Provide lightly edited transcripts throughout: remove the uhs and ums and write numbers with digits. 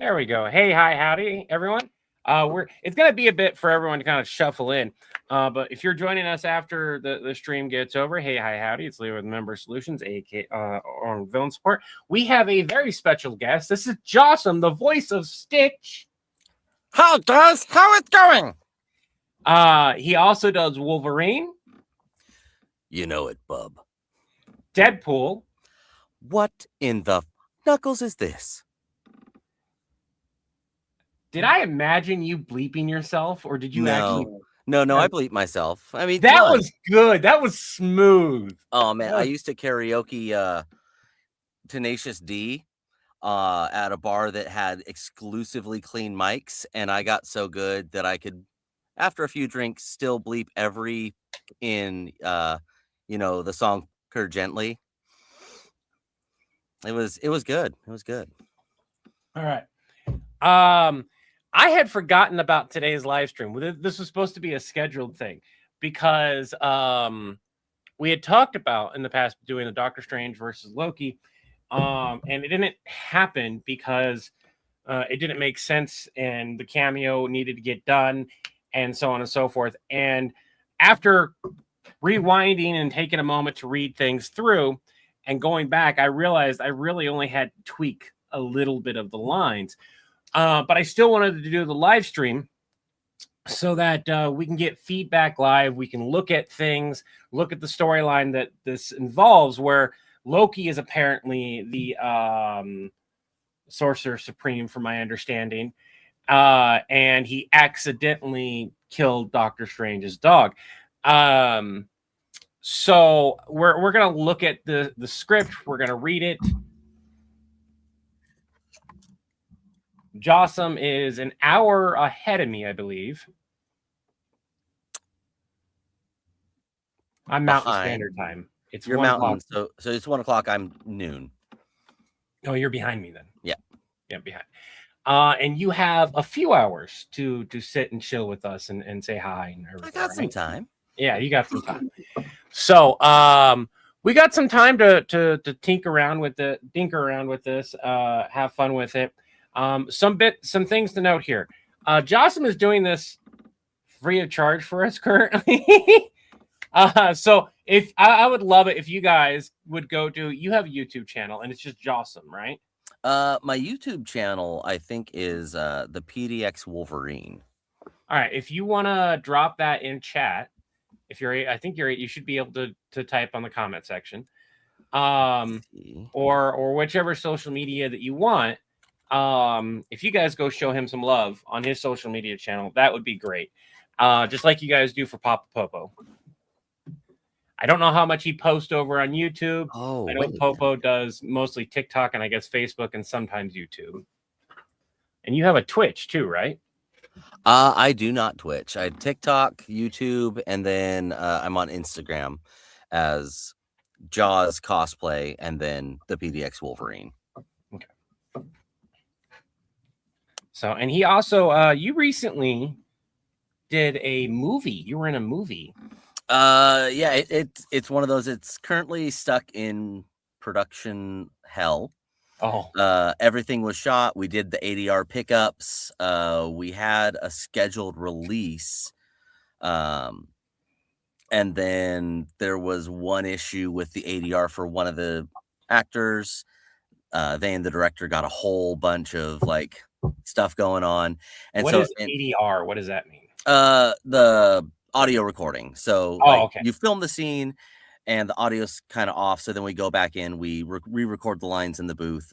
There we go. Hey, hi, howdy, everyone. It's gonna be a bit for everyone to kind of shuffle in. But if you're joining us after the stream gets over, hey, hi, howdy, it's Levi with Member Solutions, aka on Villain Support. We have a very special guest. This is Jawsome, the voice of Stitch. Hi guys, how it going? He also does Wolverine, You know it, bub. Deadpool. What in the knuckles is this? Did I imagine you bleeping yourself, or did you actually? No, I bleep myself. I mean, That was good. That was smooth. Oh man, I used to karaoke Tenacious D at a bar that had exclusively clean mics, and I got so good that I could, after a few drinks, still bleep every in the song "Cur Gently." It was good. It was good. All right. I had forgotten about today's live stream. This was supposed to be a scheduled thing because we had talked about in the past doing the Doctor Strange versus Loki, and it didn't happen because it didn't make sense, and the cameo needed to get done, and so on and so forth. And after rewinding and taking a moment to read things through and going back, I realized I really only had to tweak a little bit of the lines. But I still wanted to do the live stream so that we can get feedback live. We can look at things, look at the storyline that this involves, where Loki is apparently the Sorcerer Supreme, from my understanding, and he accidentally killed Doctor Strange's dog. So we're gonna look at the script. We're gonna read it. Jawsome is an hour ahead of me, I believe. I'm Mountain Standard Time. It's your Mountain, so it's 1 o'clock. I'm noon. Oh, you're behind me then. Yeah, behind. And you have a few hours to sit and chill with us and say hi. And I got some time. Yeah, you got some time. So, we got some time to tinker around with this, have fun with it. Some things to note here. Jawsome is doing this free of charge for us currently. So if I would love it if you guys would go to, you have a YouTube channel and it's just Jawsome, right? My YouTube channel, I think, is the PDX Wolverine. All right, if you want to drop that in chat, you should be able to type on the comment section, or whichever social media that you want. If you guys go show him some love on his social media channel, that would be great. Just like you guys do for Papa Popo. I don't know how much he posts over on YouTube. I know Popo does mostly TikTok and I guess Facebook and sometimes YouTube. And you have a Twitch too, right? I do not Twitch. I TikTok, YouTube, and then I'm on Instagram as Jaws Cosplay, and then the PDX Wolverine. Okay. So, and he also, you recently did a movie. You were in a movie. Yeah, it's one of those. It's currently stuck in production hell. Everything was shot. We did the ADR pickups. We had a scheduled release. And then there was one issue with the ADR for one of the actors. They and the director got a whole bunch of like stuff going on. And what is ADR? What does that mean? The audio recording. So you film the scene and the audio's kind of off. So then we go back in, we re-record the lines in the booth.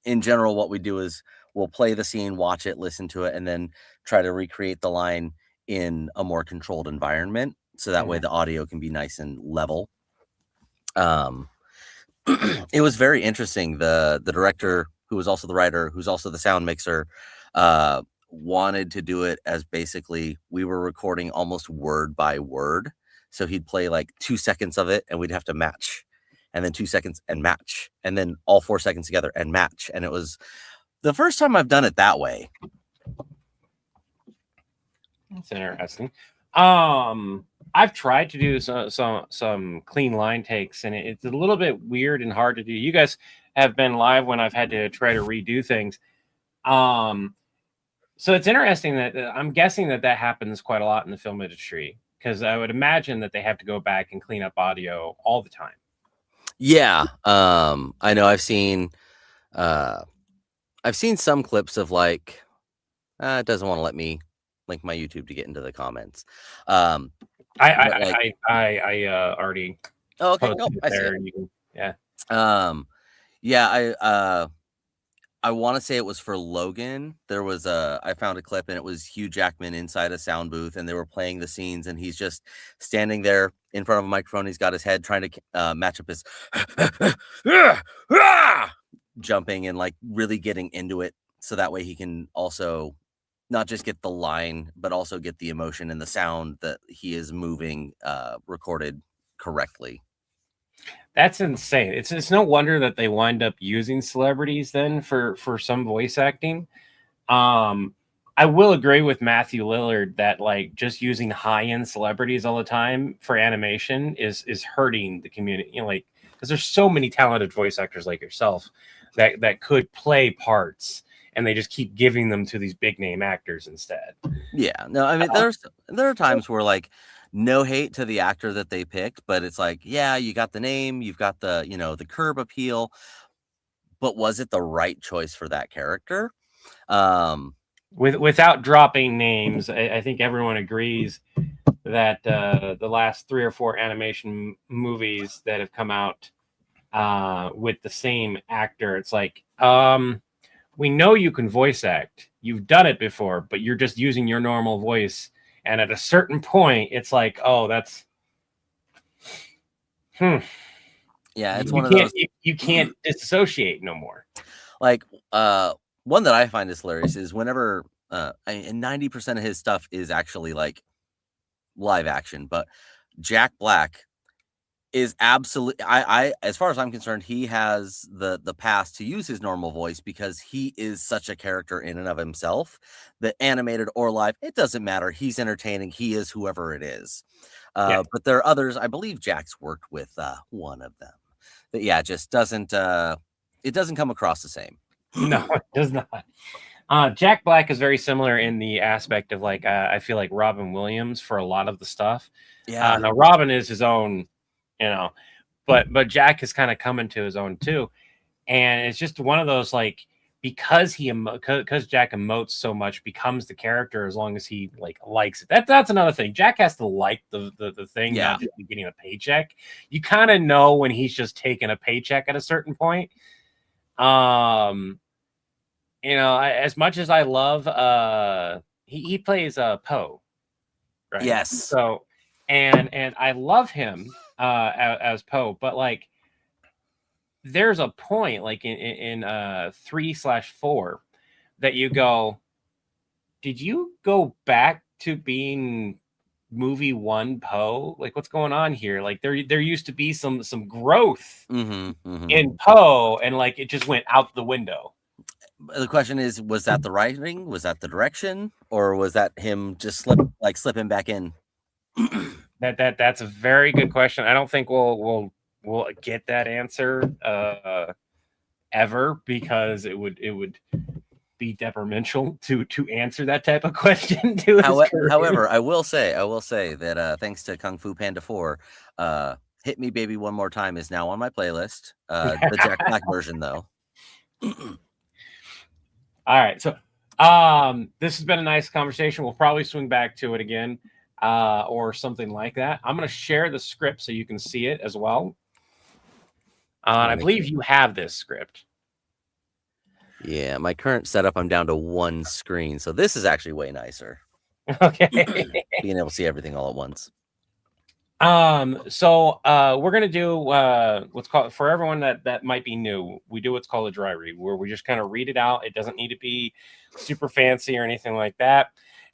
In general, what we do is we'll play the scene, watch it, listen to it, and then try to recreate the line in a more controlled environment. So that way the audio can be nice and level. It was very interesting. The director, who was also the writer, who's also the sound mixer, wanted to do it as basically we were recording almost word by word. So he'd play like 2 seconds of it and we'd have to match, and then 2 seconds and match, and then all 4 seconds together and match. And it was the first time I've done it that way. That's interesting. I I've tried to do some clean line takes, and it's a little bit weird and hard to do. You guys have been live when I've had to try to redo things. So it's interesting that I'm guessing that happens quite a lot in the film industry, because I would imagine that they have to go back and clean up audio all the time. Yeah, I know. I've seen some clips of like, it doesn't want to let me link my YouTube to get into the comments. I already. Oh, okay. Nope, I see it. You can, yeah. Yeah, I want to say it was for Logan. There was I found a clip, and it was Hugh Jackman inside a sound booth, and they were playing the scenes, and he's just standing there in front of a microphone. He's got his head trying to match up his jumping and like really getting into it, so that way he can also not just get the line, but also get the emotion and the sound that he is moving recorded correctly. That's insane. It's no wonder that they wind up using celebrities then for some voice acting. I will agree with Matthew Lillard that like just using high-end celebrities all the time for animation is hurting the community. You know, like, because there's so many talented voice actors like yourself that could play parts, and they just keep giving them to these big name actors instead. Yeah, no, I mean there are times where like, no hate to the actor that they picked, but it's like, yeah, you got the name, you've got the, the curb appeal, but was it the right choice for that character? Without dropping names, I think everyone agrees that the last 3 or 4 animation movies that have come out with the same actor, it's like, we know you can voice act. You've done it before, but you're just using your normal voice. And at a certain point, it's like, oh, that's yeah, it's one of those. You can't disassociate no more. Like, one that I find is hilarious is whenever, and 90% of his stuff is actually like live action, but Jack Black is absolutely, I as far as I'm concerned, he has the pass to use his normal voice, because he is such a character in and of himself that animated or live, it doesn't matter. He's entertaining. He is whoever it is. But there are others. I believe Jack's worked with one of them. But yeah, it just doesn't. It doesn't come across the same. No, it does not. Jack Black is very similar in the aspect of like, I feel like Robin Williams for a lot of the stuff. Yeah. Now Robin is his own, but Jack is kind of coming to his own too, and it's just one of those like, because Jack emotes so much, becomes the character as long as he like likes it. That's another thing. Jack has to like the thing, not just be getting a paycheck. You kind of know when he's just taking a paycheck at a certain point. As much as I love, he plays Poe, right? Yes. So, and I love him as Poe, but like, there's a point like in 3/4 that you go, did you go back to being movie 1 Poe? Like, what's going on here? Like, there used to be some growth in Poe, and like it just went out the window. The question is, was that the writing? Was that the direction? Or was that him just slipping back in? That's a very good question. I don't think we'll get that answer ever, because it would be detrimental to answer that type of question to however, I will say that thanks to Kung Fu Panda 4, Hit Me Baby One More Time is now on my playlist. The Jack Black version though. All right, so this has been a nice conversation. We'll probably swing back to it again, or something like that. I'm going to share the script so you can see it as well. I believe you have this script. Yeah, my current setup, I'm down to 1 screen, so this is actually way nicer. Okay. Being able to see everything all at once. So we're gonna do what's called, for everyone that might be new, we do what's called a dry read, where we just kind of read it out. It doesn't need to be super fancy or anything like that.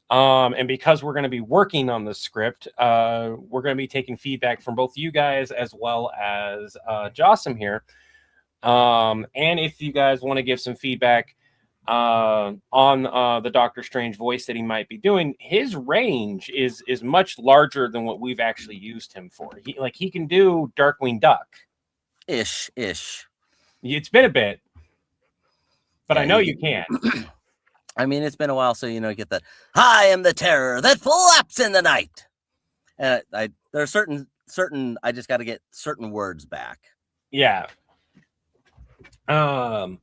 And because we're going to be working on the script, we're going to be taking feedback from both you guys as well as Jawsome here. And if you guys want to give some feedback, on the Doctor Strange voice that he might be doing, his range is much larger than what we've actually used him for. He can do Darkwing Duck. Ish. It's been a bit, but I know you can. I mean, it's been a while, so get that. I am the terror that flaps in the night. And there are certain. I just got to get certain words back. Yeah. But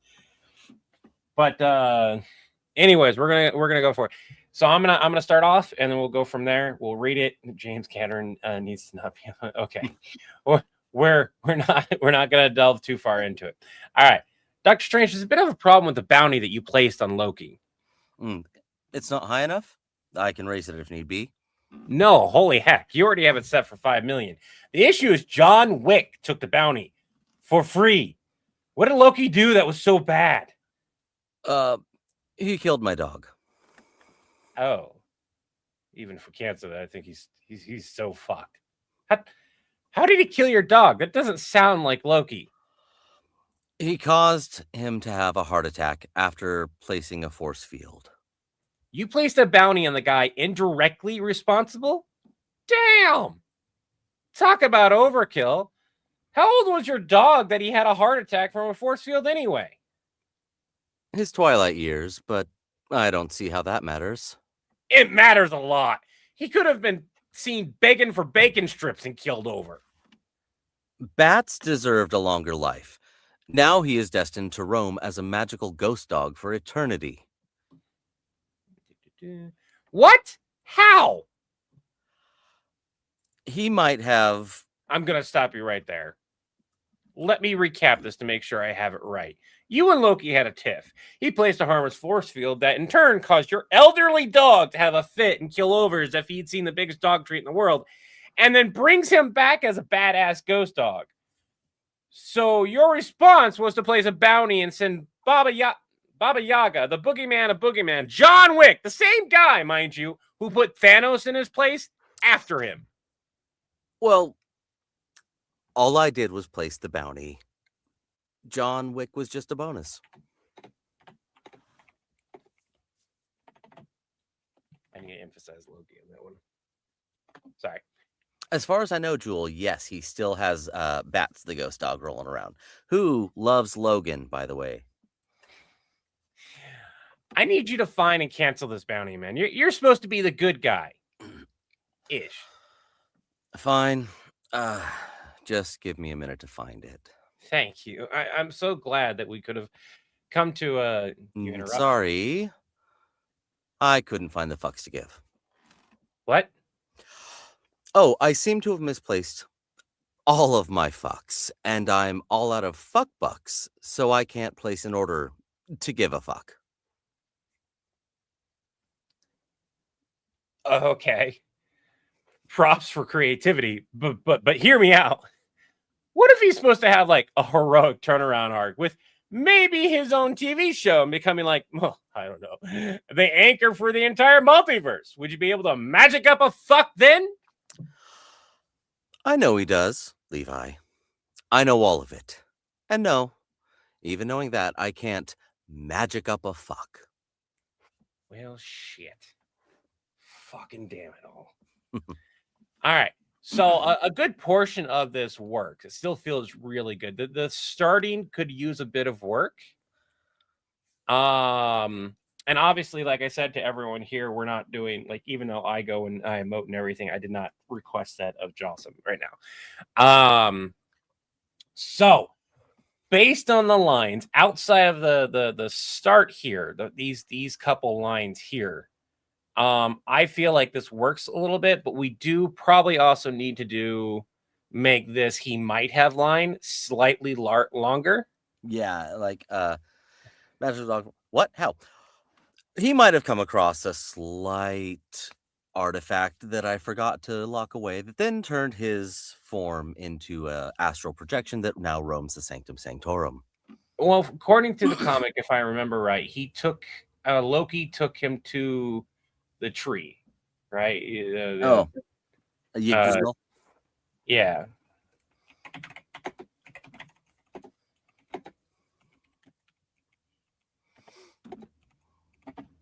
anyways, we're gonna go for it. So I'm gonna start off, and then we'll go from there. We'll read it. James Cameron needs to not be okay. We're not gonna delve too far into it. All right, Doctor Strange, there's a bit of a problem with the bounty that you placed on Loki. It's not high enough. I can raise it if need be. No, holy heck, you already have it set for 5 million. The issue is John Wick took the bounty for free. What did Loki do that was so bad? He killed my dog. Oh, even for cancer, I think he's so fucked. How did he kill your dog? That doesn't sound like Loki. He caused him to have a heart attack after placing a force field. You placed a bounty on the guy indirectly responsible? Damn! Talk about overkill. How old was your dog that he had a heart attack from a force field anyway? His twilight years, but I don't see how that matters. It matters a lot. He could have been seen begging for bacon strips and killed over. Bats deserved a longer life. Now he is destined to roam as a magical ghost dog for eternity. What? How? He might have... I'm going to stop you right there. Let me recap this to make sure I have it right. You and Loki had a tiff. He placed a harmless force field that in turn caused your elderly dog to have a fit and kill over as if he'd seen the biggest dog treat in the world, and then brings him back as a badass ghost dog. So your response was to place a bounty and send Baba Yaga, the boogeyman of boogeyman, John Wick, the same guy, mind you, who put Thanos in his place, after him. Well, all I did was place the bounty. John Wick was just a bonus. I need to emphasize Loki on that one. Sorry. As far as I know, Jewel, yes, he still has Bats the ghost dog rolling around. Who loves Logan, by the way? I need you to find and cancel this bounty, man. You're supposed to be the good guy. Ish. Fine. Just give me a minute to find it. Thank you. I'm so glad that we could have come to Sorry. I couldn't find the fucks to give. What? Oh, I seem to have misplaced all of my fucks, and I'm all out of fuck bucks, so I can't place an order to give a fuck. Okay. Props for creativity, but hear me out. What if he's supposed to have like a heroic turnaround arc with maybe his own TV show and becoming like, well, I don't know, the anchor for the entire multiverse? Would you be able to magic up a fuck then? I know he does, Levi. I know all of it. And no, even knowing that, I can't magic up a fuck. Well, shit. Fucking damn it all. All right. So a good portion of this work, it still feels really good. The starting could use a bit of work. And obviously, like I said to everyone here, we're not doing, like, even though I go and I emote and everything, I did not request that of Jawsome right now. So based on the lines outside of the start here, these couple lines here, I feel like this works a little bit, but we do probably also need to make this he might have line slightly longer. Yeah, like Magic Dog. What? How? He might have come across a slight artifact that I forgot to lock away that then turned his form into a astral projection that now roams the Sanctum Sanctorum. Well, according to the comic, if I remember right, he took Loki took him to the tree, right? Yeah.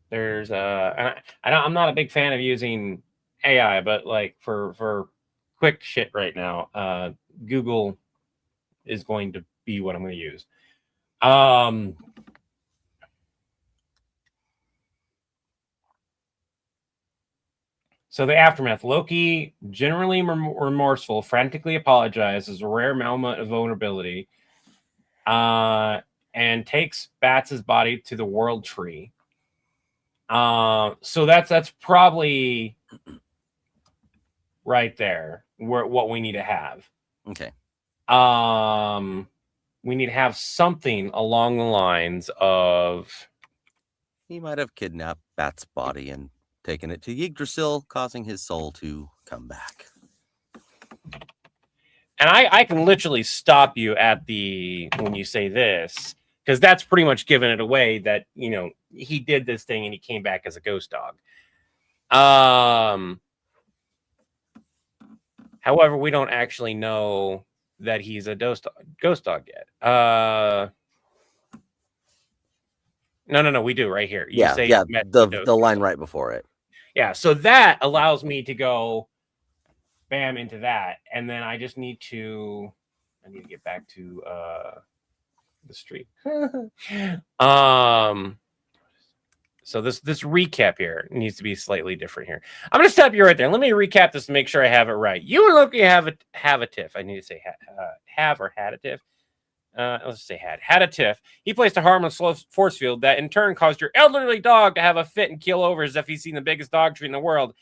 There's I'm not a big fan of using AI, but like for quick shit right now, Google is going to be what I'm going to use. So the aftermath. Loki, generally remorseful, frantically apologizes, a rare moment of vulnerability, and takes Bats' body to the World Tree. So that's probably right there where what we need to have. Okay. We need to have something along the lines of he might have kidnapped Bat's body and taken it to Yggdrasil, causing his soul to come back. And I can literally stop you at when you say this, because that's pretty much giving it away that, you know, he did this thing and he came back as a ghost dog. However, we don't actually know that he's a ghost dog yet. No, we do right here. You say the line right before it. Yeah, so that allows me to go bam into that, and then I just need to get back to the street. So this recap here needs to be slightly different here. I'm gonna stop you right there. Let me recap this to make sure I have it right. You and Loki have a tiff. I need to say have or had a tiff. Let's say had a tiff. He placed a harmless force field that in turn caused your elderly dog to have a fit and keel over as if he's seen the biggest dog treat in the world,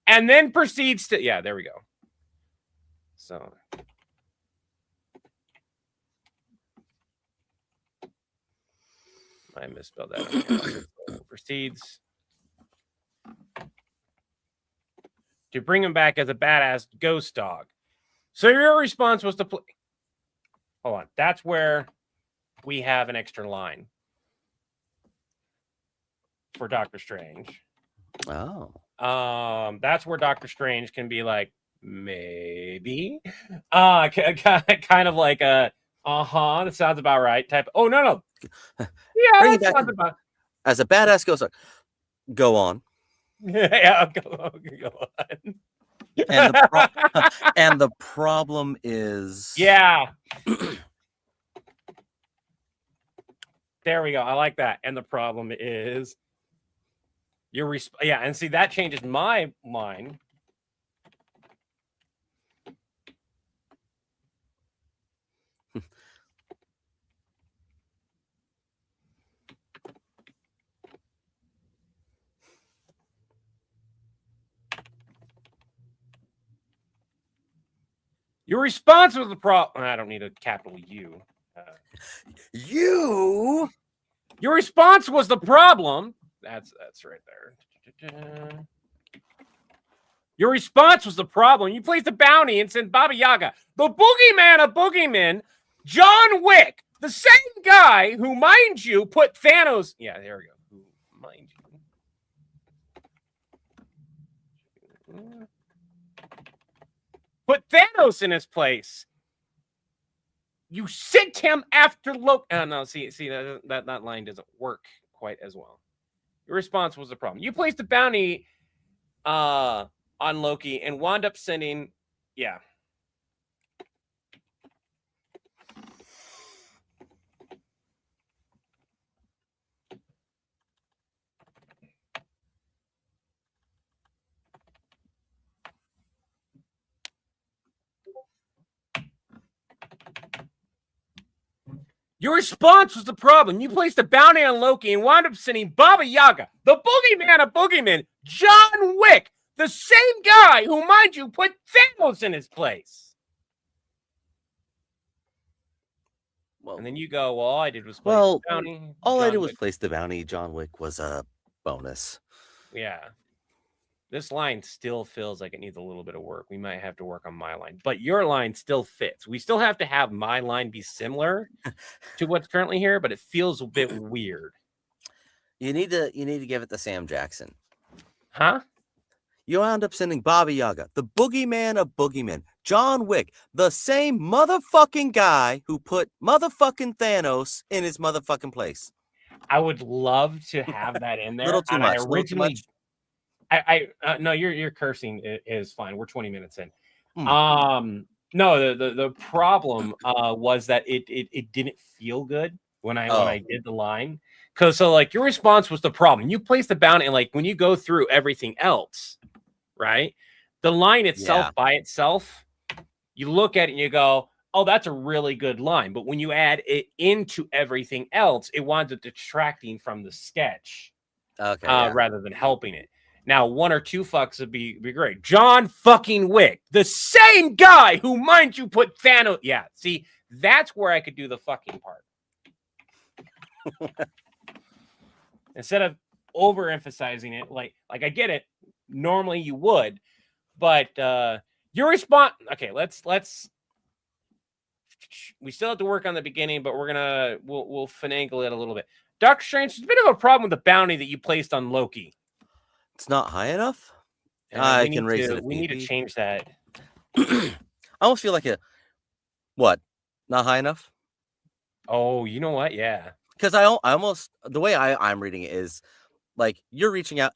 and then proceeds to there we go. So I misspelled that. Proceeds to bring him back as a badass ghost dog. So your response was to play. Hold on. That's where we have an extra line for Doctor Strange. Oh. That's where Doctor Strange can be like, maybe. Kind of like a that sounds about right type. Oh, no. Yeah, that sounds about. As a badass ghost dog. Go on. Yeah, go on. And the problem is, there we go. I like that. And the problem is and see, that changes my line. Your response was the problem. I don't need a capital U. Your response was the problem. That's right there. Your response was the problem. You placed a bounty and sent Baba Yaga, the boogeyman of boogeymen, John Wick, the same guy who, mind you, put Thanos. Yeah, there we go. Who, mind you, put Thanos in his place. You sent him after Loki. Oh, no, see that line doesn't work quite as well. Your response was the problem. You placed a bounty on Loki and wound up sending, Your response was the problem. You placed a bounty on Loki and wound up sending Baba Yaga, the boogeyman of boogeymen, John Wick, the same guy who, mind you, put Thanos in his place. Well, and then you go, well, all I did was place the bounty. All I did was place the bounty. John Wick was a bonus. Yeah. This line still feels like it needs a little bit of work. We might have to work on my line, but your line still fits. We still have to have my line be similar to what's currently here, but it feels a bit weird. You need to give it to Sam Jackson. Huh? You wound up sending Baba Yaga, the boogeyman of boogeymen, John Wick, the same motherfucking guy who put motherfucking Thanos in his motherfucking place. I would love to have that in there. Little too and much. I Little too originally, much. no, you're cursing is fine. We're 20 minutes in. Hmm. No, the problem was that it didn't feel good when I did the line. Because so like your response was the problem. You place the bounty, and like when you go through everything else, right? The line itself Yeah. by itself, you look at it and you go, oh, that's a really good line. But when you add it into everything else, it winds up detracting from the sketch Okay. Yeah. rather than helping it. Now, one or two fucks would be great. John fucking Wick, the same guy who, mind you, put Thanos. Yeah, see, that's where I could do the fucking part. Instead of overemphasizing it, like I get it. Normally you would, but your response. Okay, let's. We still have to work on the beginning, but we'll finagle it a little bit. Doctor Strange, there's a bit of a problem with the bounty that you placed on Loki. It's not high enough. I can raise it if we need need to be. change that. I almost feel like what? Not high enough? Oh, you know what? Yeah. Because I almost, the way I'm reading it is like you're reaching out.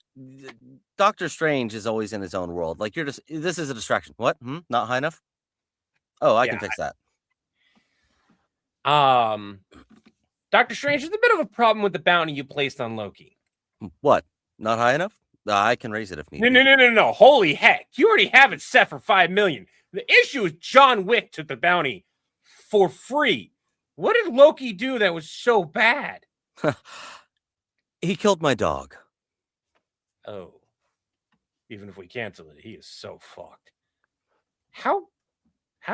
Doctor Strange is always in his own world. Like this is a distraction. What? Not high enough? Oh, I can fix that. Doctor Strange, there's a bit of a problem with the bounty you placed on Loki. What? Not high enough? I can raise it if need be. No. Holy heck. You already have it set for $5 million. The issue is John Wick took the bounty for free. What did Loki do that was so bad? He killed my dog. Oh. Even if we cancel it, he is so fucked. How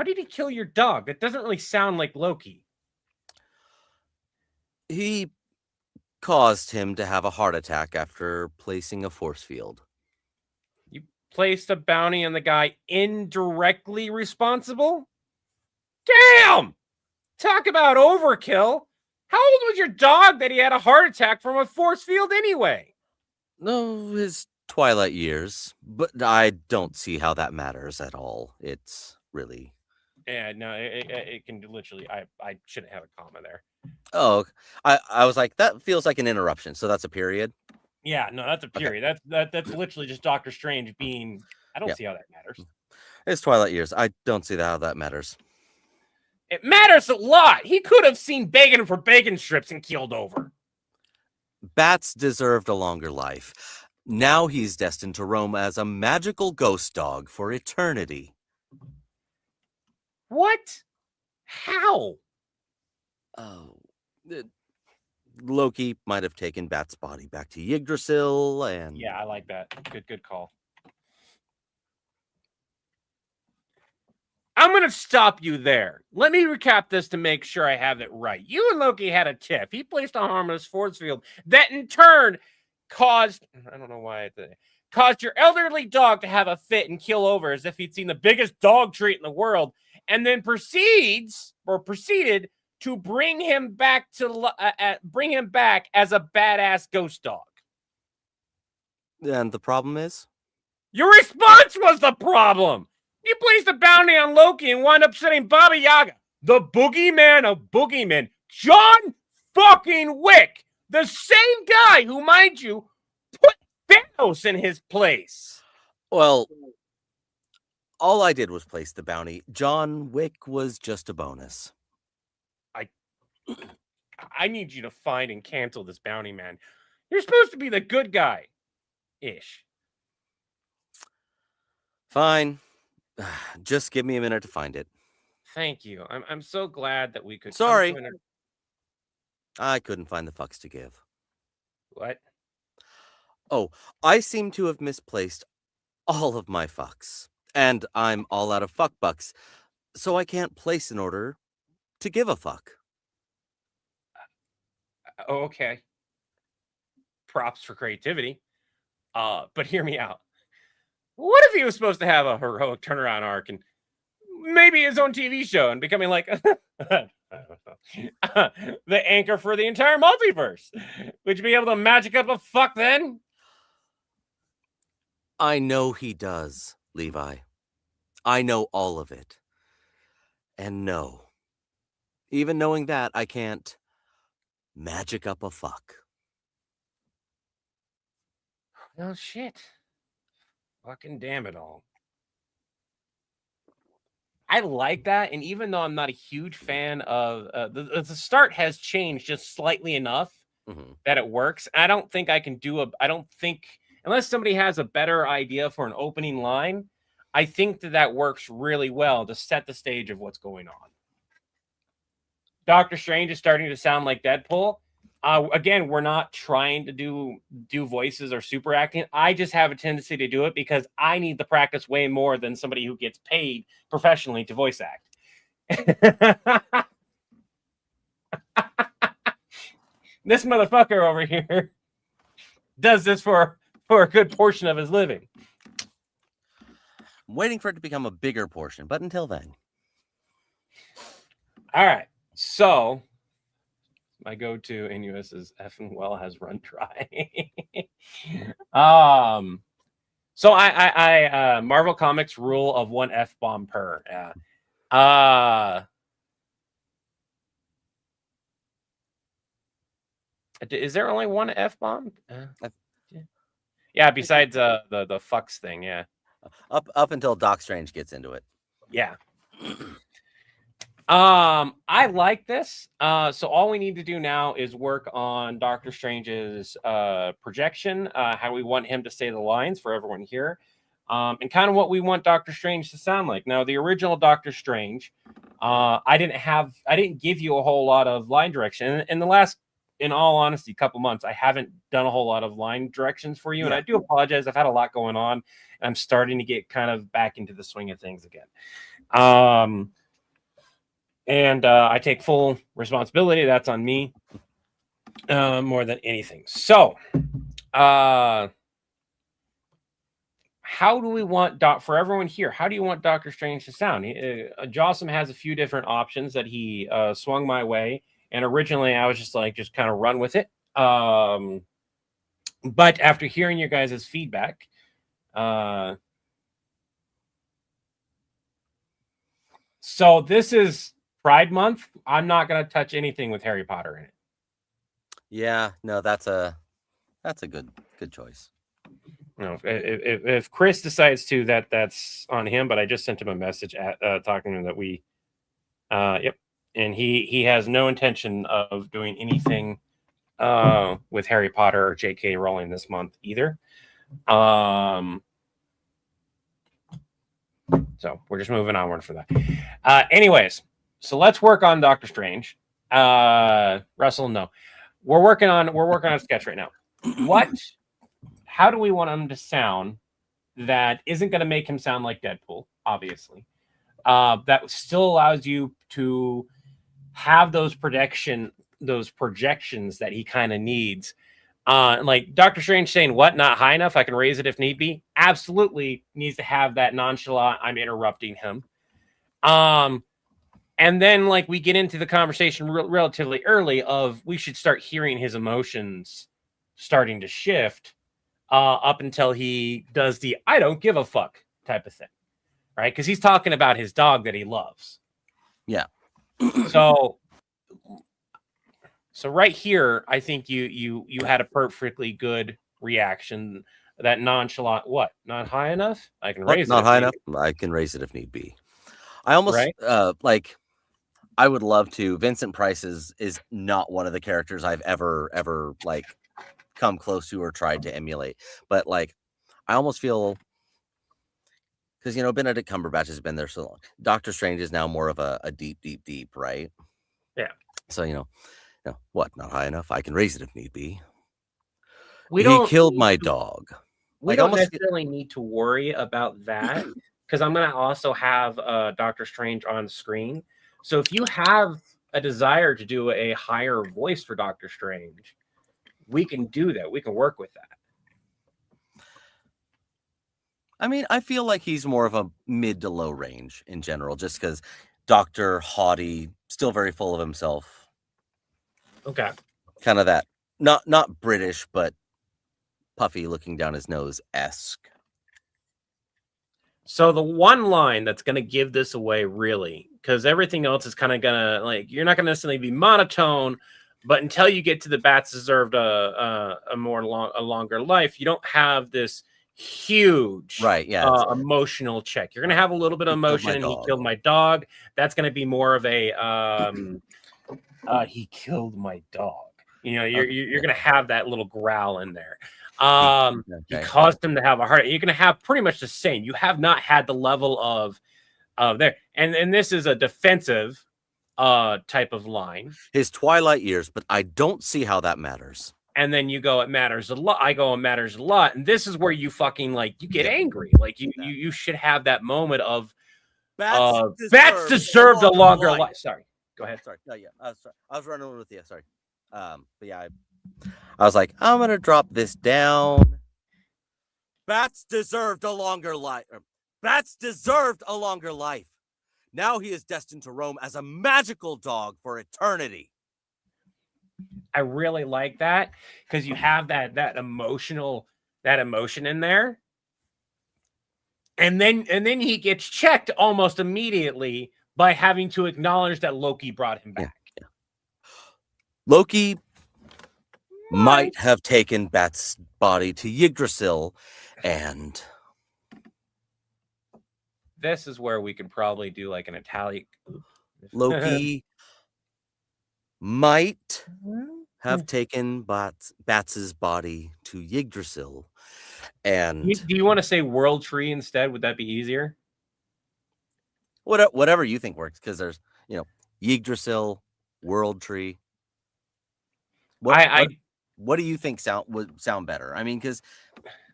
did he kill your dog? That doesn't really sound like Loki. He caused him to have a heart attack after placing a force field. You placed a bounty on the guy indirectly responsible? Damn! Talk about overkill. How old was your dog that he had a heart attack from a force field anyway? No, his twilight years, but I don't see how that matters at all. It's really... Yeah, no, it can literally... I shouldn't have a comma there. Oh, I was like, that feels like an interruption, so that's a period? Yeah, no, that's a period. Okay. That's literally just Doctor Strange being... I don't see how that matters. It's twilight years. I don't see how that matters. It matters a lot. He could have seen bacon for bacon strips and keeled over. Bats deserved a longer life. Now he's destined to roam as a magical ghost dog for eternity. What? How? Oh, Loki might have taken Bat's body back to Yggdrasil and... Yeah, I like that. Good call. I'm going to stop you there. Let me recap this to make sure I have it right. You and Loki had a tiff. He placed a harmless force field that in turn caused... I don't know why caused your elderly dog to have a fit and keel over as if he'd seen the biggest dog treat in the world, and then proceeded to bring him back as a badass ghost dog. And the problem is? Your response was the problem. You placed a bounty on Loki and wound up setting Baba Yaga, the boogeyman of boogeymen, John fucking Wick, the same guy who, mind you, put Thanos in his place. Well, all I did was place the bounty. John Wick was just a bonus. I need you to find and cancel this bounty, man. You're supposed to be the good guy. Ish. Fine. Just give me a minute to find it. Thank you. I'm so glad that we could... Sorry. I couldn't find the fucks to give. What? Oh, I seem to have misplaced all of my fucks. And I'm all out of fuck bucks. So I can't place an order to give a fuck. Okay. Props for creativity. But hear me out. What if he was supposed to have a heroic turnaround arc and maybe his own TV show and becoming like the anchor for the entire multiverse? Would you be able to magic up a fuck then? I know he does, Levi. I know all of it. And no, even knowing that, I can't magic up a fuck. Oh, shit. Fucking damn it all. I like that. And even though I'm not a huge fan of the start has changed just slightly enough that it works. I don't think I can I don't think, unless somebody has a better idea for an opening line, I think that works really well to set the stage of what's going on. Doctor Strange is starting to sound like Deadpool. Again, we're not trying to do voices or super acting. I just have a tendency to do it because I need to practice way more than somebody who gets paid professionally to voice act. This motherfucker over here does this for a good portion of his living. I'm waiting for it to become a bigger portion, but until then. All right. So my go-to in US is effing well has run dry. So I Marvel Comics rule of 1 F-bomb per. Is there only 1 F-bomb? Yeah, besides the fucks thing, yeah. Up until Doc Strange gets into it. Yeah. I like this. So all we need to do now is work on Doctor Strange's projection, how we want him to say the lines for everyone here, and kind of what we want Doctor Strange to sound like. Now, the original Doctor Strange, I didn't give you a whole lot of line direction. In the last, in all honesty, couple months, I haven't done a whole lot of line directions for you, and I do apologize. I've had a lot going on, and I'm starting to get kind of back into the swing of things again. And I take full responsibility. That's on me more than anything. So, how do we want for everyone here? How do you want Doctor Strange to sound? Jawsome has a few different options that he swung my way, and originally I was just kind of run with it. But after hearing your guys' feedback, so this is Pride Month. I'm not going to touch anything with Harry Potter in it. Yeah, no, that's a good choice. No, if Chris decides to, that's on him. But I just sent him a message talking to him that we, yep, and he has no intention of doing anything with Harry Potter or J.K. Rowling this month either. So we're just moving onward for that. Anyways. So let's work on Doctor Strange. Russell, no. We're working on a sketch right now. How do we want him to sound that isn't going to make him sound like Deadpool, obviously? That still allows you to have those projections that he kind of needs. Like Doctor Strange saying, "What? Not high enough? I can raise it if need be." Absolutely needs to have that nonchalant, I'm interrupting him. And then, we get into the conversation relatively early of we should start hearing his emotions starting to shift up until he does the "I don't give a fuck" type of thing, right? Because he's talking about his dog that he loves. Yeah. So right here, I think you had a perfectly good reaction. That nonchalant, what? Not high enough? I can raise it. Not high enough. I can raise it if need be. I almost I would love to. Vincent Price is not one of the characters I've ever come close to or tried to emulate. But I almost feel, because Benedict Cumberbatch has been there so long. Doctor Strange is now more of a deep, right? Yeah. So what? Not high enough. I can raise it if need be. He killed my dog. We don't necessarily need to worry about that because I'm going to also have Doctor Strange on screen. So if you have a desire to do a higher voice for Doctor Strange, we can do that. We can work with that. I mean, I feel like he's more of a mid to low range in general, just because Dr. Haughty, still very full of himself. Okay. Kind of that, not British, but puffy looking down his nose-esque. So the one line that's going to give this away, really, because everything else is kind of going to, you're not going to necessarily be monotone, But until you get to the bats deserved a longer life, you don't have this huge emotional check. You're gonna have a little bit of emotion, and he killed my dog. That's gonna be more of a he killed my dog. You know, you're gonna have that little growl in there. He caused him to have a heart. You're gonna have pretty much the same. You have not had the level of there, and this is a defensive type of line. His twilight years, but I don't see how that matters. And then you go, it matters a lot. I go, it matters a lot. And this is where you fucking you get angry. Like you should have that moment of bats deserved a longer life. Sorry. Go ahead. Sorry. No, yeah. Sorry. I was running over with you. Sorry. But yeah, I was like, I'm gonna drop this down. Bats deserved a longer life. Bats deserved a longer life. Now he is destined to roam as a magical dog for eternity. I really like that because you have that emotion in there. And then he gets checked almost immediately by having to acknowledge that Loki brought him back. Yeah. Loki might have taken Bat's body to Yggdrasil, and this is where we could probably do like an italic. Loki might have taken Bats' body to Yggdrasil, and do you want to say World Tree instead? Would that be easier? Whatever you think works, because there's Yggdrasil, World Tree. What do you think would sound better? I mean, because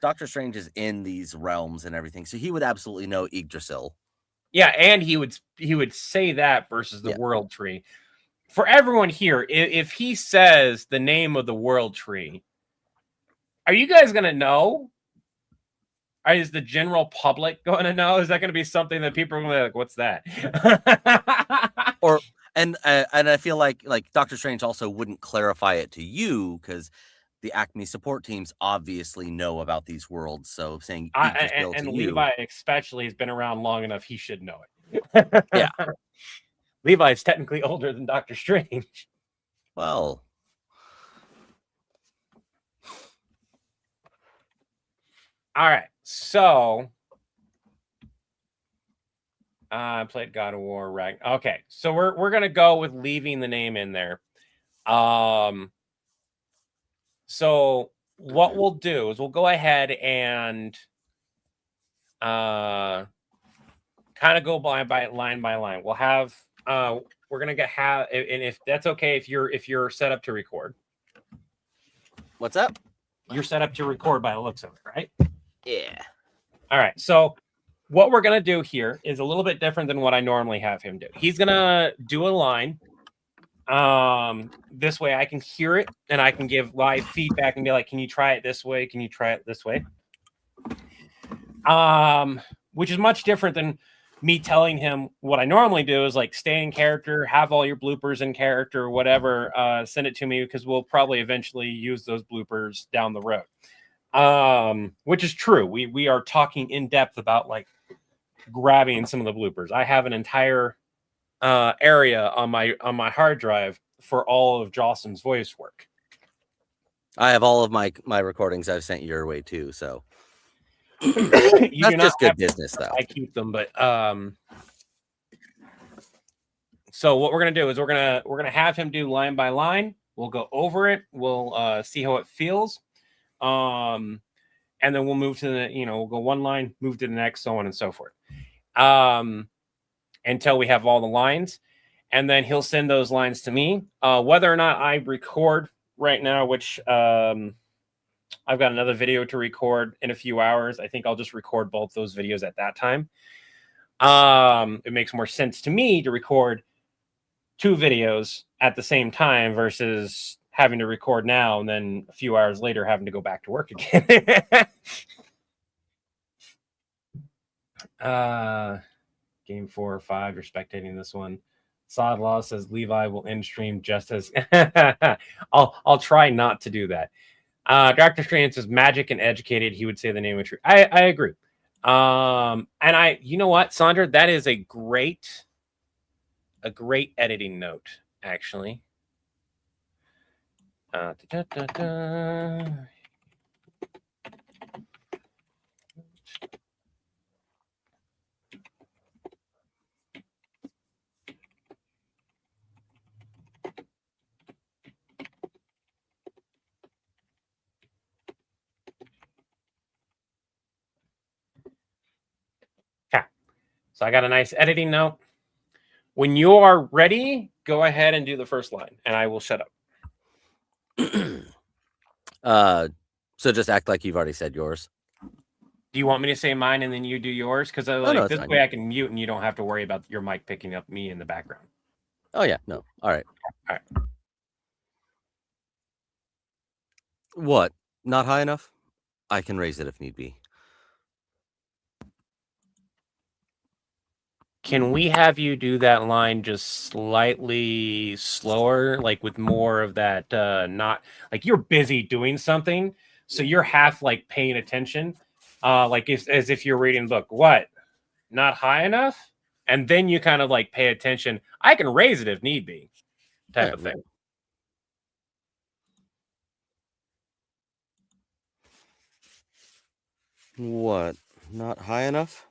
Doctor Strange is in these realms and everything, so he would absolutely know Yggdrasil. Yeah, and he would say that versus the World Tree. For everyone here, if he says the name of the World Tree, are you guys gonna know? Is the general public going to know? Is that going to be something that people are going to be like, what's that? And I feel like Doctor Strange also wouldn't clarify it to you because the Acme support teams obviously know about these worlds. So saying and Levi especially has been around long enough, he should know it. Yeah. Levi is technically older than Doctor Strange. Well. All right. So I played God of War, right? Okay, so we're gonna go with leaving the name in there. So what we'll do is we'll go ahead and kind of go by line. We'll have we're gonna and if that's okay, if you're set up to record. What's up? You're set up to record by the looks of it, right? Yeah. All right. So what we're going to do here is a little bit different than what I normally have him do. He's going to do a line. This way I can hear it and I can give live feedback and be like, can you try it this way? Can you try it this way? Which is much different than me telling him what I normally do is like stay in character, have all your bloopers in character, whatever, send it to me because we'll probably eventually use those bloopers down the road. Which is true. We are talking in depth about like grabbing some of the bloopers. I have an entire area on my hard drive for all of Jawsome's voice work. I have all of my recordings I've sent your way too, so that's just good business though. I keep them, but so what we're gonna do is we're gonna have him do line by line. We'll go over it. We'll see how it feels. And then we'll move to the, we'll go one line, move to the next, so on and so forth. Until we have all the lines. And then he'll send those lines to me. Whether or not I record right now, which I've got another video to record in a few hours. I think I'll just record both those videos at that time. It makes more sense to me to record 2 videos at the same time versus having to record now and then a few hours later having to go back to work again. Game 4 or 5, you're spectating this one. Sod Law says Levi will end stream just as I'll try not to do that. Dr. Strange says magic and educated, he would say the name of truth. I agree. And you know what, Sandra, that is a great editing note, actually. Da, da, da, da. Okay. So I got a nice editing note. When you are ready, go ahead and do the first line, and I will shut up. So just act like you've already said yours. Do you want me to say mine and then you do yours? Because this way I can mute and you don't have to worry about your mic picking up me in the background. Oh yeah, no. All right. What? Not high enough? I can raise it if need be. Can we have you do that line just slightly slower, like with more of that, not like you're busy doing something, so you're half like paying attention, like as if you're reading a book. What? Not high enough? And then you kind of like pay attention. I can raise it if need be, type of thing. What? Not high enough?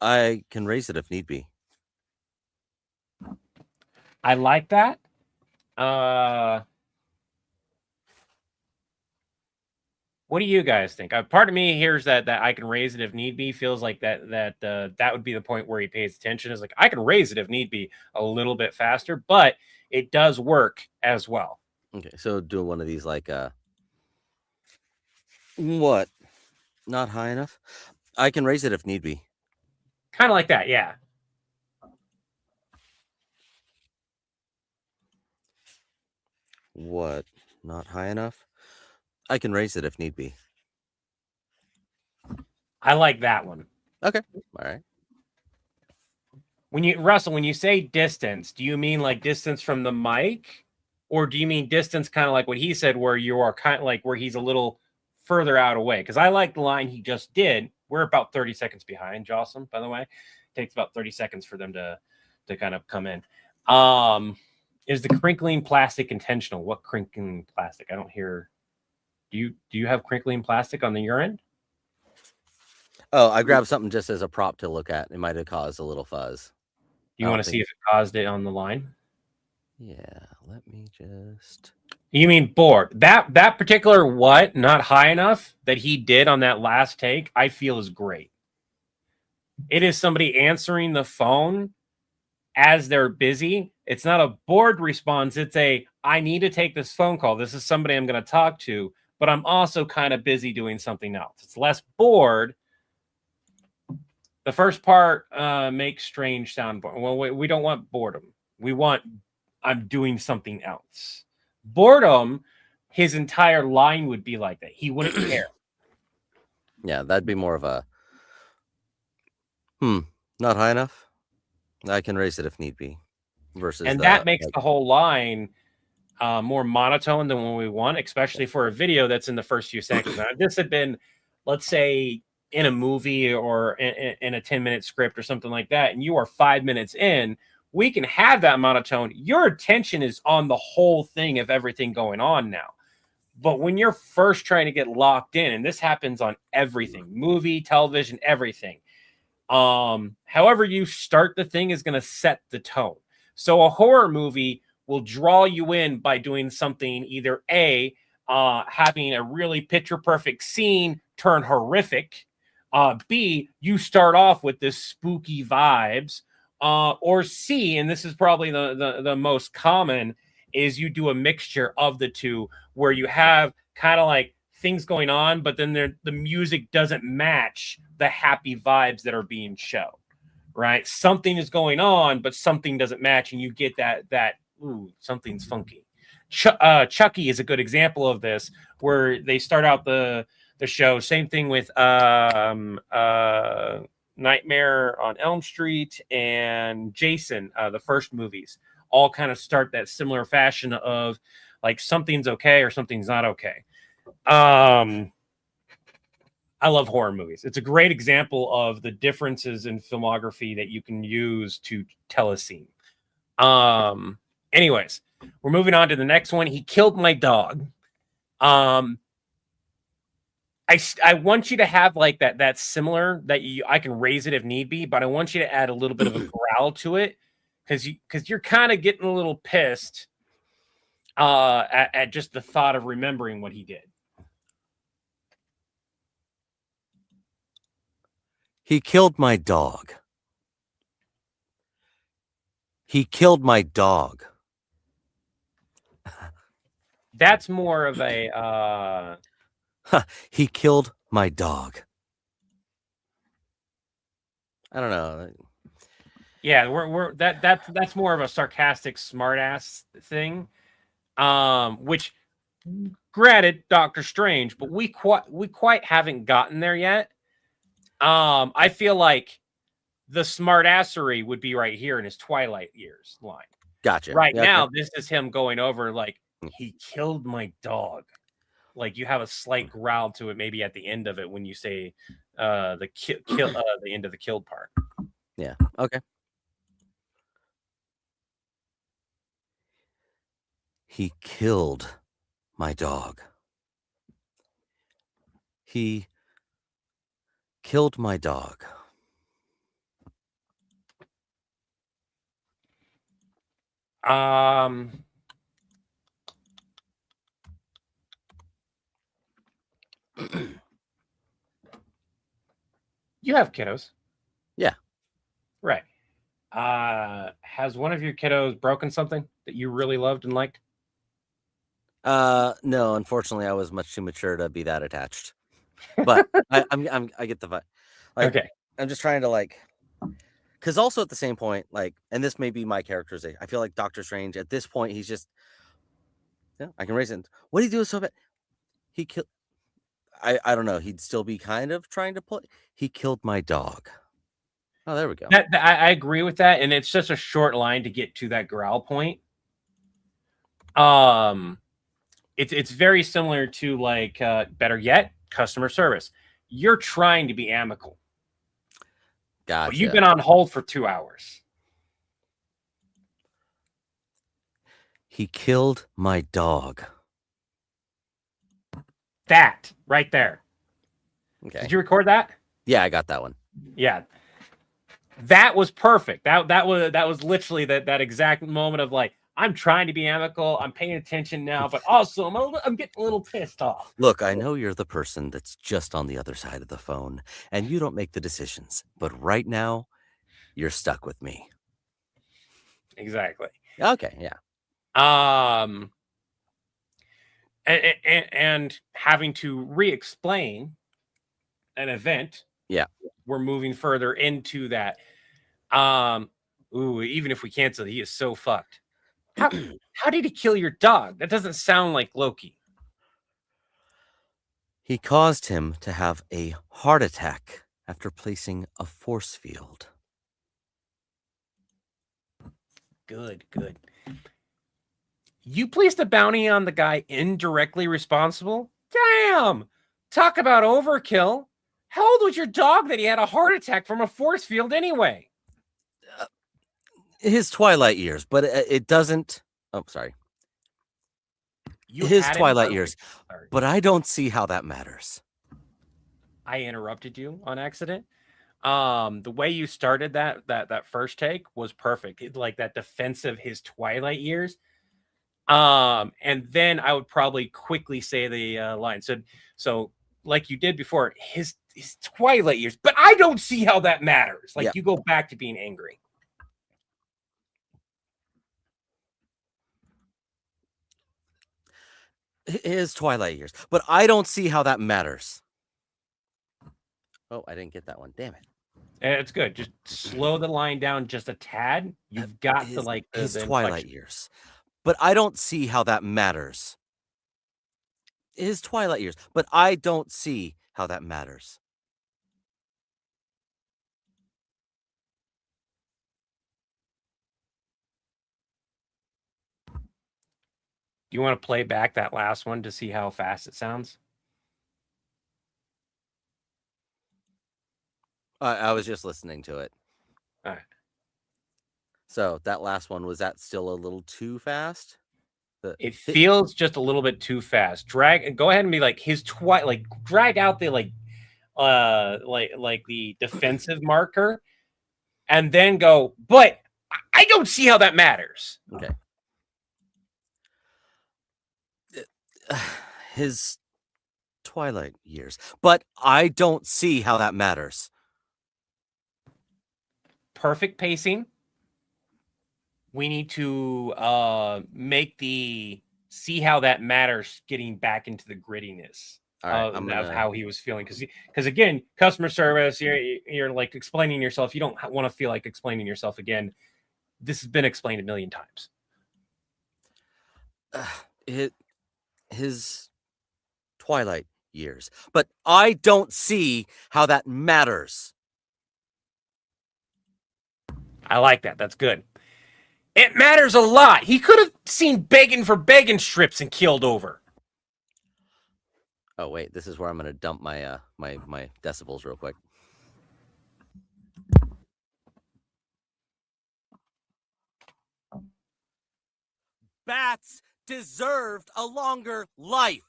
I can raise it if need be. I like that. What do you guys think? Part of me hears that I can raise it if need be. Feels like that would be the point where he pays attention. Is like I can raise it if need be a little bit faster, but it does work as well. Okay, so do one of these like what? Not high enough? I can raise it if need be. Kind of like that, yeah. What? Not high enough? I can raise it if need be. I like that one. Okay. All right. When you say distance, do you mean like distance from the mic? Or do you mean distance kind of like what he said, where you are kind of like where he's a little further out away? Because I like the line he just did. We're about 30 seconds behind, Jawsome, by the way. It takes about 30 seconds for them to kind of come in. Is the crinkling plastic intentional? What crinkling plastic? I don't hear. Do you have crinkling plastic on your end? Oh, I grabbed something just as a prop to look at. It might have caused a little fuzz. Do you want to see if it caused it on the line? Yeah, let me just. You mean bored? That particular what not high enough that he did on that last take, I feel is great. It is somebody answering the phone as they're busy. It's not a bored response. It's a I need to take this phone call. This is somebody I'm going to talk to, but I'm also kind of busy doing something else. It's less bored. The first part makes strange sound. Well, we don't want boredom. We want I'm doing something else. Boredom, his entire line would be like that. He wouldn't care. Yeah, that'd be more of a not high enough. I can raise it if need be. Versus and that makes the whole line more monotone than what we want, especially for a video that's in the first few seconds. Now, if this had been, let's say, in a movie or in a 10-minute script or something like that, and you are 5 minutes in, we can have that monotone. Your attention is on the whole thing of everything going on now. But when you're first trying to get locked in, and this happens on everything, movie, television, everything, however you start the thing is going to set the tone. So a horror movie will draw you in by doing something either A, having a really picture perfect scene turn horrific, B, you start off with this spooky vibes, or C, and this is probably the most common, is you do a mixture of the two where you have kind of like things going on, but then the music doesn't match the happy vibes that are being shown, right? Something is going on, but something doesn't match, and you get that ooh, something's funky. Chucky is a good example of this, where they start out the show. Same thing with Nightmare on Elm Street and Jason, the first movies, all kind of start that similar fashion of like something's okay or something's not okay. I love horror movies. It's a great example of the differences in filmography that you can use to tell a scene. Anyways, We're moving on to the next one. He killed my dog. I want you to have like that similar that I can raise it if need be, but I want you to add a little bit of a growl to it because you're kind of getting a little pissed at just the thought of remembering what he did. He killed my dog. He killed my dog. That's more of a he killed my dog. I don't know. Yeah, that's more of a sarcastic smartass thing. Which granted, Doctor Strange, but we quite haven't gotten there yet. I feel like the smartassery would be right here in his Twilight years line. Gotcha. Right now, this is him going over like he killed my dog. Like you have a slight growl to it, maybe at the end of it when you say the end of the killed part. Yeah. Okay. He killed my dog. He killed my dog. You have kiddos. Yeah. Right. Has one of your kiddos broken something that you really loved and liked? No, unfortunately, I was much too mature to be that attached. But I get the vibe. Like, okay. I'm just trying to like, because also at the same point, like, and this may be my characterization. I feel like Doctor Strange at this point, he's just, yeah, I can raise it. What did he do so bad? He killed. I don't know. He'd still be kind of trying to play. He killed my dog. Oh, there we go. I agree with that, and it's just a short line to get to that growl point. It's very similar to like better yet, customer service. You're trying to be amicable. Gotcha. But you've been on hold for 2 hours. He killed my dog. That right there. Okay. Did you record that? Yeah, I got that one. Yeah. That was perfect. That was literally that exact moment of like, I'm trying to be amicable. I'm paying attention now, but also I'm getting a little pissed off. Look, I know you're the person that's just on the other side of the phone, and you don't make the decisions. But right now, you're stuck with me. Exactly. Okay, yeah. And having to re-explain an event. Yeah. We're moving further into that. Even if we cancel, he is so fucked. How did he kill your dog? That doesn't sound like Loki. He caused him to have a heart attack after placing a force field. Good. You placed a bounty on the guy indirectly responsible? Damn! Talk about overkill. How old was your dog that he had a heart attack from a force field anyway? His Twilight years, but it doesn't... Oh, sorry. His Twilight years, but I don't see how that matters. I interrupted you on accident. The way you started that first take was perfect. Like that defensive his Twilight years. And then I would probably quickly say the line. So like you did before, his Twilight years, but I don't see how that matters. Like you go back to being angry. His Twilight years, but I don't see how that matters. Oh, I didn't get that one. Damn it. It's good. Just slow the line down just a tad. You've got to like his Twilight years, but I don't see how that matters. His Twilight years, but I don't see how that matters. Do you want to play back that last one to see how fast it sounds? I was just listening to it. All right. So that last one, was that still a little too fast? It feels just a little bit too fast. Go ahead and be like his drag out the like the defensive marker, and then go. But I don't see how that matters. Okay. His twilight years, but I don't see how that matters. Perfect pacing. We need to make the see how that matters getting back into the grittiness of how he was feeling. Because again, customer service, you're like explaining yourself. You don't want to feel like explaining yourself again. This has been explained a million times. His twilight years, but I don't see how that matters. I like that. That's good. It matters a lot. He could have seen begging for bacon strips and killed over. Oh wait, this is where I'm going to dump my my decibels real quick. Bats deserved a longer life.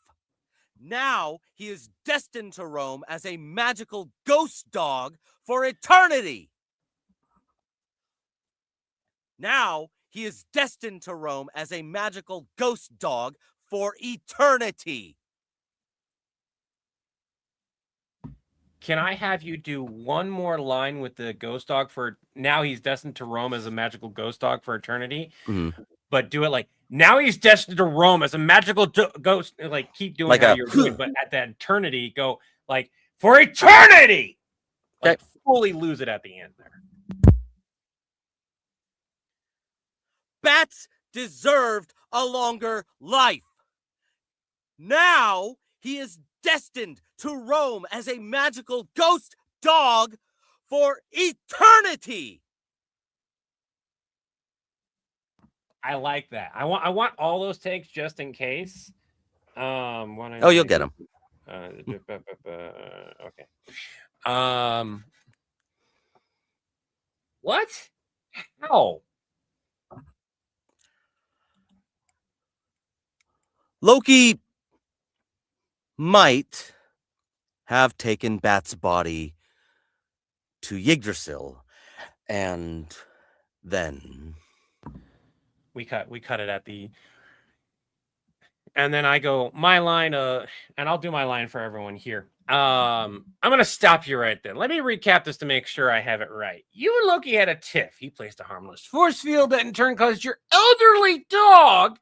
Now he is destined to roam as a magical ghost dog for eternity. Now he is destined to roam as a magical ghost dog for eternity. Can I have you do one more line with the ghost dog for now he's destined to roam as a magical ghost dog for eternity? Mm-hmm. But do it like now he's destined to roam as a magical ghost. Like keep doing like how you're doing, but at that eternity, go like for eternity. Like fully lose it at the end there. Bats deserved a longer life. Now he is destined to roam as a magical ghost dog for eternity. I like that. I want all those takes just in case. You'll get them. Okay. What? How? Loki might have taken Bat's body to Yggdrasil, and then we cut it at the, and then I go my line, and I'll do my line for everyone here. I'm gonna stop you right there. Let me recap this to make sure I have it right. You and Loki had a tiff. He placed a harmless force field that in turn caused your elderly dog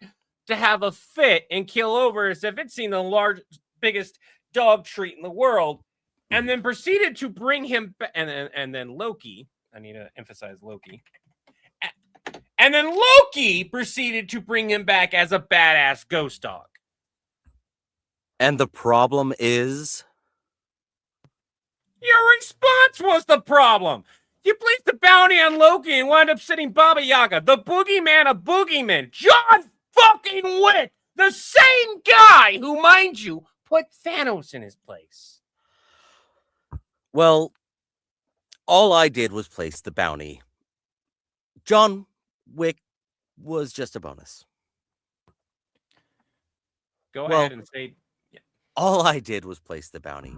to have a fit and kill over as if it's seen the biggest dog treat in the world, and then proceeded to bring him back. And then Loki, I need to emphasize Loki. And then Loki proceeded to bring him back as a badass ghost dog. And the problem is? Your response was the problem. You placed the bounty on Loki and wound up sitting Baba Yaga, the boogeyman of boogeymen, John fucking Wick, the same guy who, mind you, put Thanos in his place. Well, all I did was place the bounty. John Wick was just a bonus. Go ahead and say... Yeah. All I did was place the bounty.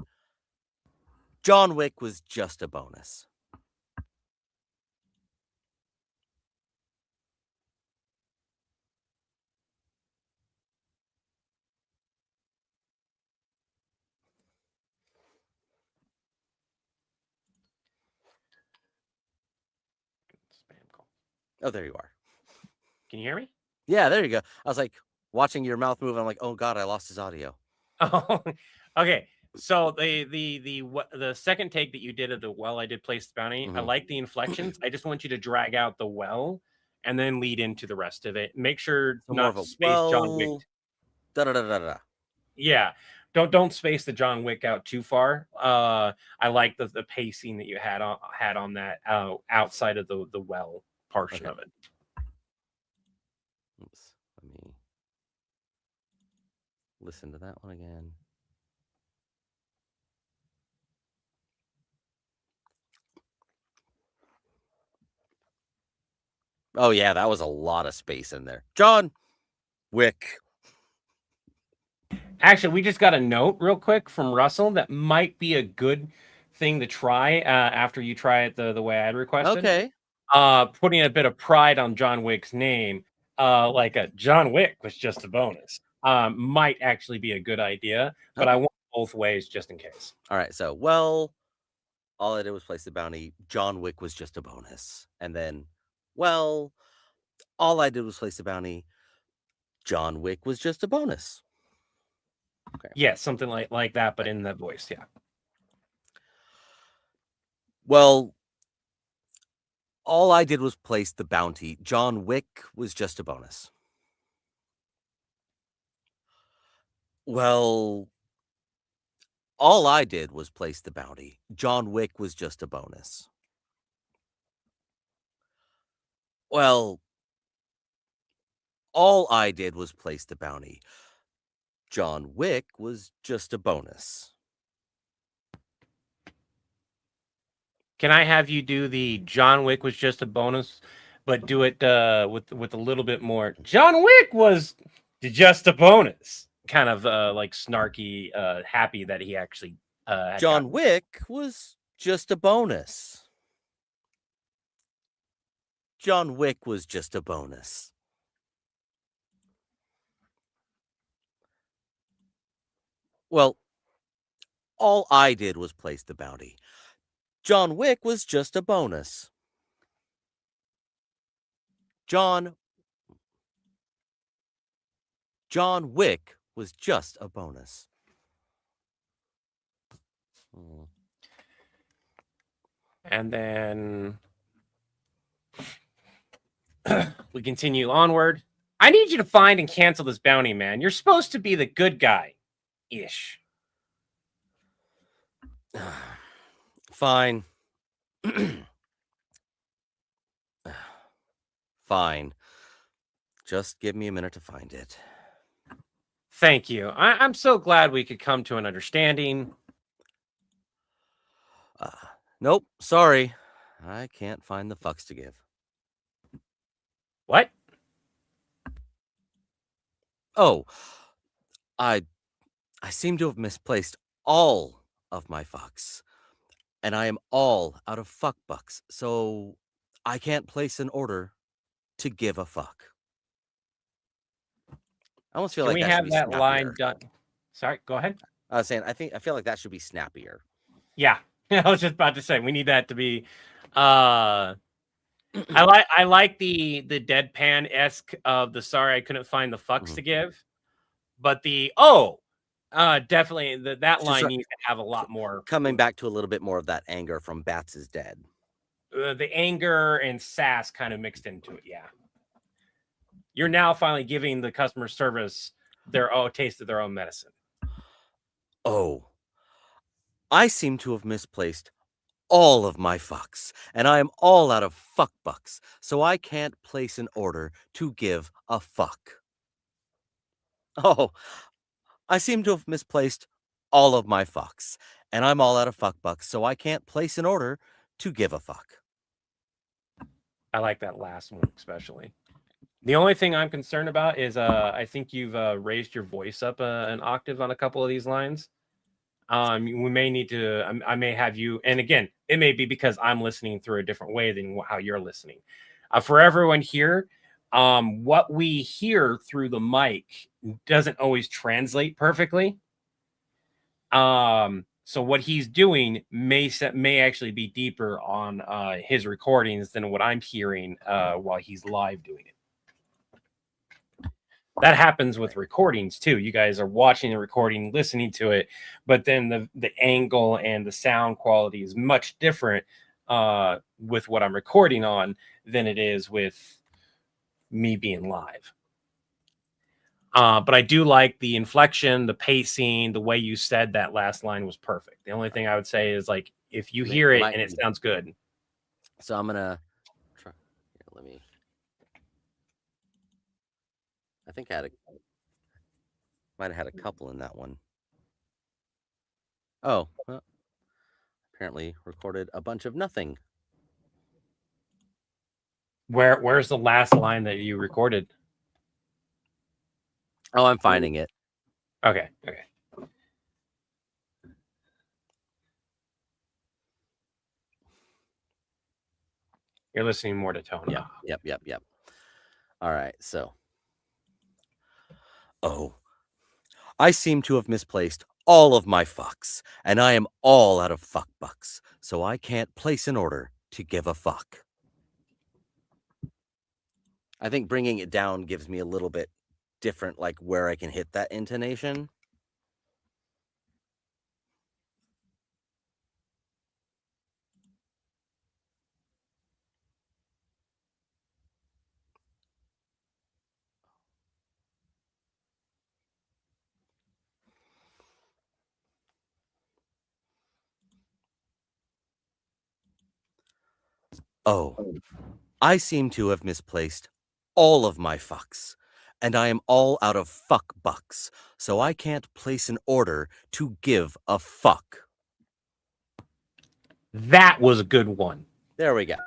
John Wick was just a bonus. Oh, there you are. Can you hear me? Yeah, there you go. I was like watching your mouth move. I'm like, oh God, I lost his audio. Oh, okay. So the second take that you did of the well, I did place the bounty. I like the inflections. I just want you to drag out the well and then lead into the rest of it. Make sure not to space John Wick. Da da da da da. Yeah. Don't space the John Wick out too far. I like the pacing that you had on that outside of the well portion of it. Oops. Let me listen to that one again. Oh yeah, that was a lot of space in there. John, Wick. Actually, we just got a note real quick from Russell that might be a good thing to try after you try it the way I'd requested. Okay. Putting a bit of pride on John Wick's name, like a John Wick was just a bonus, might actually be a good idea, but I want both ways just in case. All right. So, well, all I did was place the bounty. John Wick was just a bonus. And then, well, all I did was place the bounty. John Wick was just a bonus. Okay. Yeah, something like that, but in that voice, yeah. Well, all I did was place the bounty. John Wick was just a bonus. Well, all I did was place the bounty. John Wick was just a bonus. Well, all I did was place the bounty. John Wick was just a bonus. Can I have you do the John Wick was just a bonus, but do it with a little bit more? John Wick was just a bonus, kind of like snarky, happy that he actually. John Wick was just a bonus. John Wick was just a bonus. Well, all I did was place the bounty. John Wick was just a bonus. John Wick was just a bonus. And then we continue onward. I need you to find and cancel this bounty, man. You're supposed to be the good guy-ish. Fine. Fine. Just give me a minute to find it. Thank you. I'm so glad we could come to an understanding. Nope, sorry. I can't find the fucks to give. What? Oh, I seem to have misplaced all of my fucks. And I am all out of fuck bucks, so I can't place an order to give a fuck. I almost feel Can like we that have should be that snappier. line done? Sorry, go ahead. I was saying, I feel like that should be snappier. Yeah, I was just about to say we need that to be. I like the deadpan-esque of the sorry I couldn't find the fucks to give, but the definitely that line needs to have a lot more. Coming back to a little bit more of that anger from Bats is Dead. The anger and sass kind of mixed into it. Yeah, you're now finally giving the customer service their taste of their own medicine. Oh, I seem to have misplaced all of my fucks, and I am all out of fuck bucks, so I can't place an order to give a fuck. Oh, I seem to have misplaced all of my fucks, and I'm all out of fuck bucks, so I can't place an order to give a fuck. I like that last one especially. The only thing I'm concerned about is I think you've raised your voice up an octave on a couple of these lines. We may need to, I may have you, and again, it may be because I'm listening through a different way than how you're listening. For everyone here, what we hear through the mic doesn't always translate perfectly. So what he's doing may actually be deeper on his recordings than what I'm hearing while he's live doing it. That happens with recordings too. You guys are watching the recording, listening to it, but then the angle and the sound quality is much different with what I'm recording on than it is with me being live. But I do like the inflection, the pacing, the way you said that last line was perfect. The only thing I would say is like if you hear it and it sounds good. So I'm gonna try. Here, let me. I think I might have had a couple in that one. Oh, well, apparently recorded a bunch of nothing. Where's the last line that you recorded? Oh, I'm finding it. Okay. You're listening more to tone. Yep. All right, so. Oh, I seem to have misplaced all of my fucks, and I am all out of fuck bucks, so I can't place an order to give a fuck. I think bringing it down gives me a little bit different, like where I can hit that intonation. Oh, I seem to have misplaced all of my fucks, and I am all out of fuck bucks, so I can't place an order to give a fuck. That was a good one. There we go.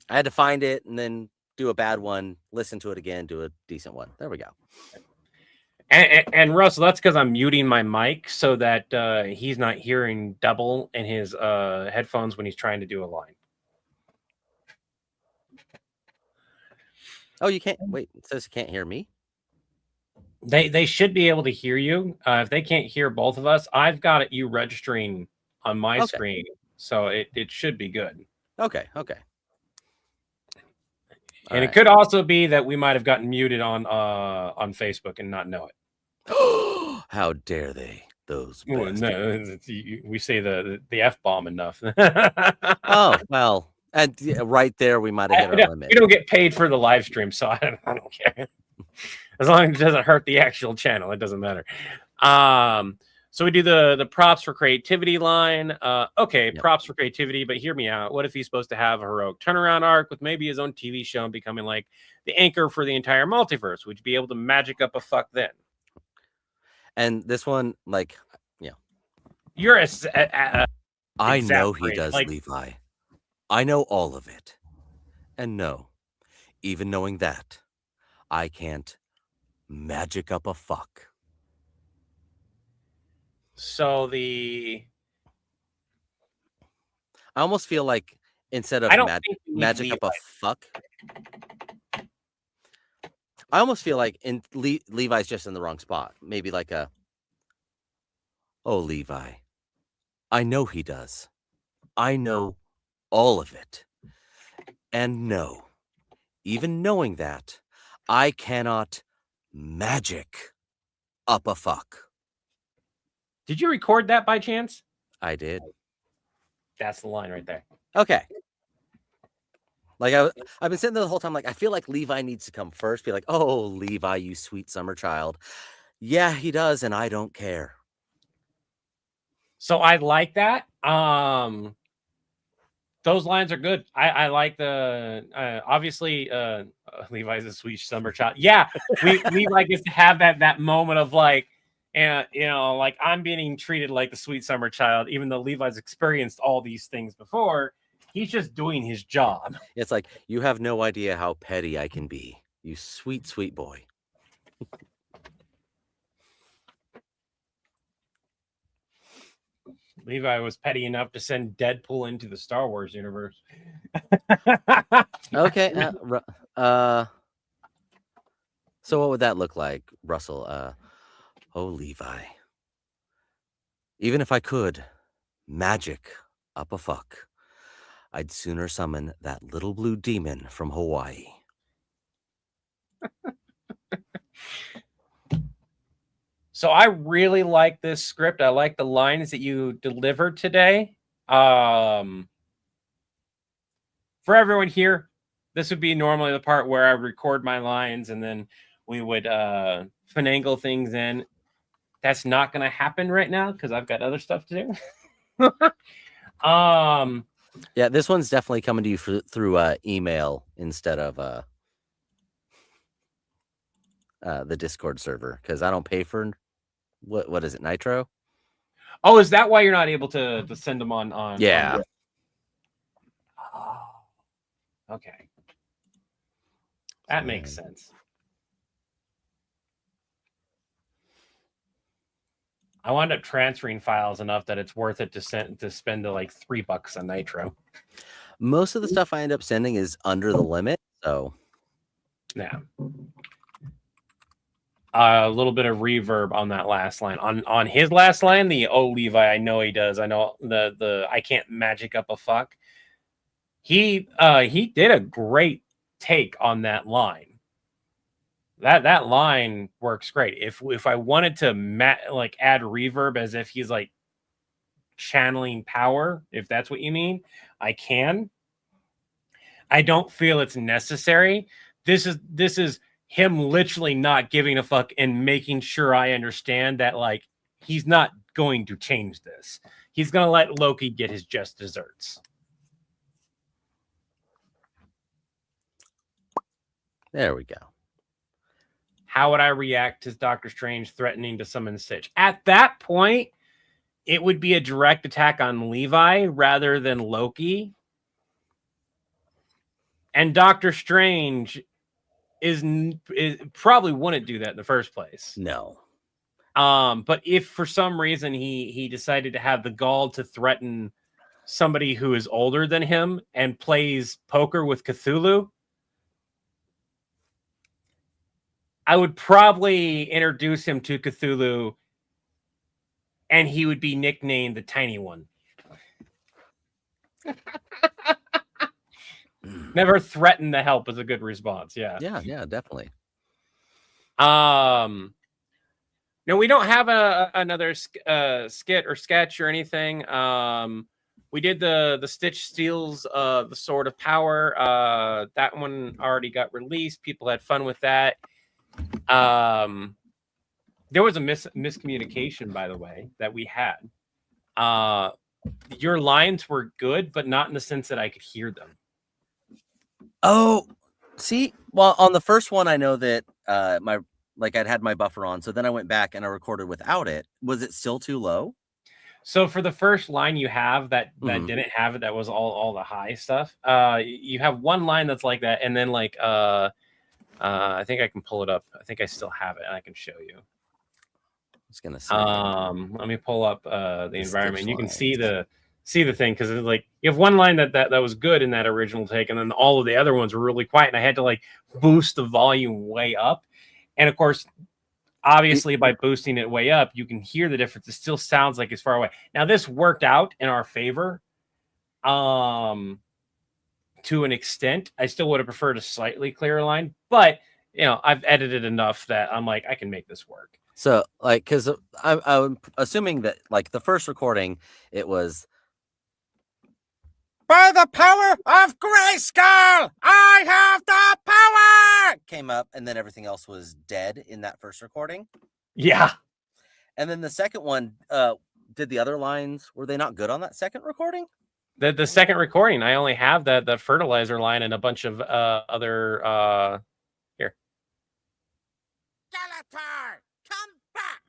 I had to find it and then do a bad one, listen to it again, do a decent one. There we go. And Russell, that's because I'm muting my mic so that he's not hearing double in his headphones when he's trying to do a line. Oh, you can't wait. It says you can't hear me. They should be able to hear you. If they can't hear both of us, I've got you registering on my screen, so it should be good. Okay. And it could also be that we might have gotten muted on Facebook and not know it. How dare they? Those bastards. No, we say the F-bomb enough. Oh, well, and right there we might have hit our limit. We don't get paid for the live stream, so I don't care. As long as it doesn't hurt the actual channel, it doesn't matter. So we do the props for creativity line. Props for creativity, but hear me out. What if he's supposed to have a heroic turnaround arc with maybe his own TV show and becoming like the anchor for the entire multiverse? Would you be able to magic up a fuck then? And this one, like, you're I know he does, Levi. I know all of it. And no, even knowing that, I can't magic up a fuck. So I almost feel like instead of magic up a fuck, I almost feel like Levi's just in the wrong spot. Maybe like oh, Levi, I know he does. I know all of it. And no, even knowing that, I cannot magic up a fuck. Did you record that by chance? I did. That's the line right there. Okay. Like I've been sitting there the whole time, like I feel like Levi needs to come first. Be like, oh, Levi, you sweet summer child. Yeah, he does, and I don't care. So I like that. Those lines are good. I like the obviously Levi's a sweet summer child. Yeah, we like is to have that moment of like, and like I'm being treated like the sweet summer child, even though Levi's experienced all these things before. He's just doing his job. It's like, you have no idea how petty I can be. You sweet, sweet boy. Levi was petty enough to send Deadpool into the Star Wars universe. Okay. So what would that look like, Russell? Oh, Levi. Even if I could magic up a fuck, I'd sooner summon that little blue demon from Hawaii. So I really like this script. I like the lines that you delivered today. For everyone here, this would be normally the part where I record my lines and then we would finagle things in. That's not going to happen right now because I've got other stuff to do. Yeah, this one's definitely coming to you through email instead of the Discord server, because I don't pay for what is it, Nitro? Oh, is that why you're not able to send them on? Yeah. Oh, okay. That makes sense. I wound up transferring files enough that it's worth it to spend like $3 on Nitro. Most of the stuff I end up sending is under the limit, so yeah. A little bit of reverb on that last line. On his last line, the Levi, I know he does. I know the I can't magic up a fuck. He did a great take on that line. That line works great. If I wanted to like add reverb as if he's like channeling power, if that's what you mean, I can. I don't feel it's necessary. This is him literally not giving a fuck and making sure I understand that like he's not going to change this. He's going to let Loki get his just desserts. There we go. How would I react to Doctor Strange threatening to summon Stitch? At that point, it would be a direct attack on Levi rather than Loki. And Doctor Strange is probably wouldn't do that in the first place. No. But if for some reason he decided to have the gall to threaten somebody who is older than him and plays poker with Cthulhu, I would probably introduce him to Cthulhu and he would be nicknamed the Tiny One. Never threaten to help is a good response. Yeah, definitely. No, we don't have another skit or sketch or anything. We did the Stitch steals the Sword of Power. That one already got released. People had fun with that. There was a miscommunication, by the way, that we had. Your lines were good, but not in the sense that I could hear them. Oh, see, well, on the first one, I know that I'd had my buffer on, so then I went back and I recorded without it. Was it still too low? So for the first line you have that didn't have it, that was all the high stuff. You have one line that's like that, and then like I think I can pull it up. I think I still have it, and I can show you. I was gonna say. Let me pull up the environment. You can see the thing because it's like you have one line that was good in that original take, and then all of the other ones were really quiet, and I had to like boost the volume way up. And of course, obviously, by boosting it way up, you can hear the difference. It still sounds like it's far away. Now, this worked out in our favor to an extent. I still would have preferred a slightly clearer line, but I've edited enough that I'm like, I can make this work. So, like, because I'm assuming that, like, the first recording, it was by the power of Grayskull, I have the power! Came up, and then everything else was dead in that first recording. Yeah. And then the second one, did the other lines, were they not good on that second recording? The second recording, I only have the fertilizer line and a bunch of other here. Skeletor, come back!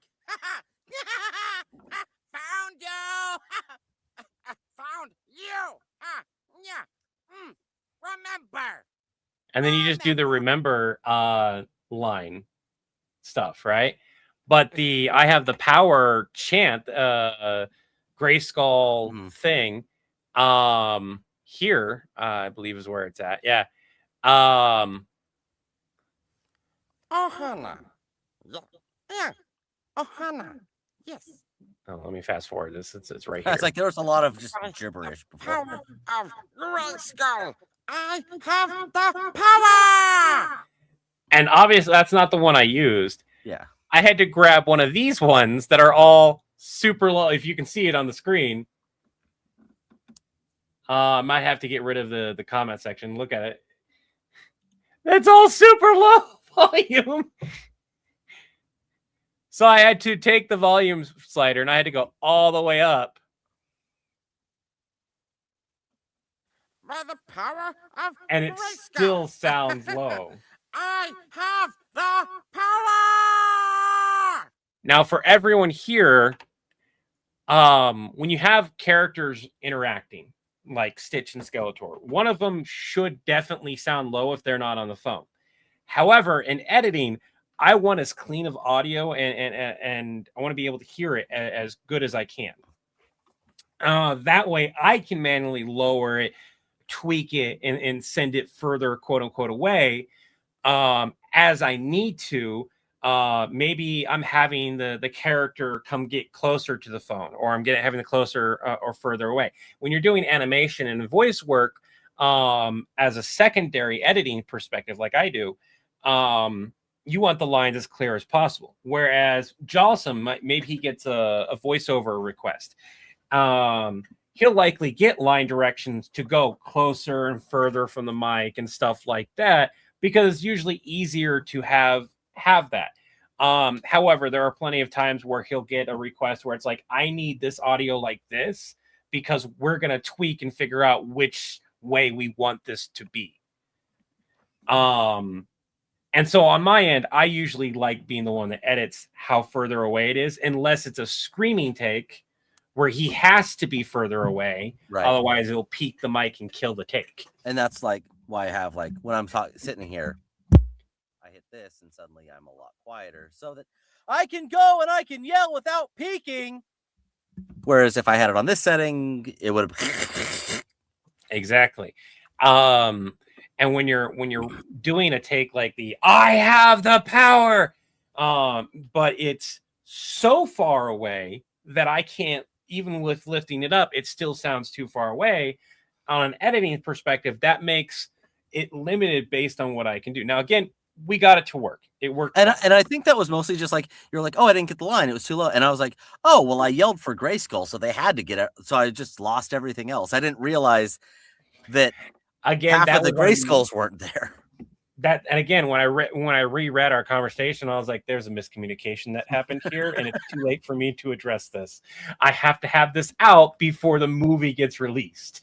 Found you! Found you! Remember. And then you just do the remember line stuff, right? But I have the power chant, Grayskull thing. Here, I believe is where it's at. Yeah. Ohana. Yeah. Ohana. Yes. Oh, let me fast forward this. It's right here. It's like there was a lot of just gibberish before. Power of Grayskull. I have the power. And obviously, that's not the one I used. Yeah. I had to grab one of these ones that are all super low. If you can see it on the screen. I might have to get rid of the comment section. Look at it. It's all super low volume. So I had to take the volume slider and I had to go all the way up. By the power of and it still sounds low. I have the power. Now, for everyone here, when you have characters interacting, like Stitch and Skeletor, one of them should definitely sound low if they're not on the phone. However, in editing, I want as clean of audio and I want to be able to hear it as good as I can. That way I can manually lower it, tweak it, and send it further, quote unquote, away as I need to. Maybe I'm having the character come get closer to the phone, or I'm having the closer or further away. When you're doing animation and voice work, as a secondary editing perspective, like I do, you want the lines as clear as possible. Whereas Jawsome, maybe he gets a voiceover request. He'll likely get line directions to go closer and further from the mic and stuff like that, because it's usually easier to have that. However, there are plenty of times where he'll get a request where it's like, I need this audio like this, because we're going to tweak and figure out which way we want this to be. And so on my end, I usually like being the one that edits how further away it is, unless it's a screaming take where he has to be further away. Right. Otherwise, it'll peak the mic and kill the take. And that's like why I have, like, when I'm sitting here, I hit this and suddenly I'm a lot quieter so that I can go and I can yell without peaking. Whereas if I had it on this setting, it would have. Exactly. And when you're doing a take like the I have the power, but it's so far away that I can't, even with lifting it up, it still sounds too far away. On an editing perspective, that makes it limited based on what I can do. Now, again, we got it to work. It worked. And I think that was mostly just like, you're like, oh, I didn't get the line. It was too low. And I was like, oh, well, I yelled for Grayskull, so they had to get it. So I just lost everything else. I didn't realize that half of the Grayskulls weren't there. That, and again, when I reread our conversation, I was like, there's a miscommunication that happened here, and it's too late for me to address this. I have to have this out before the movie gets released.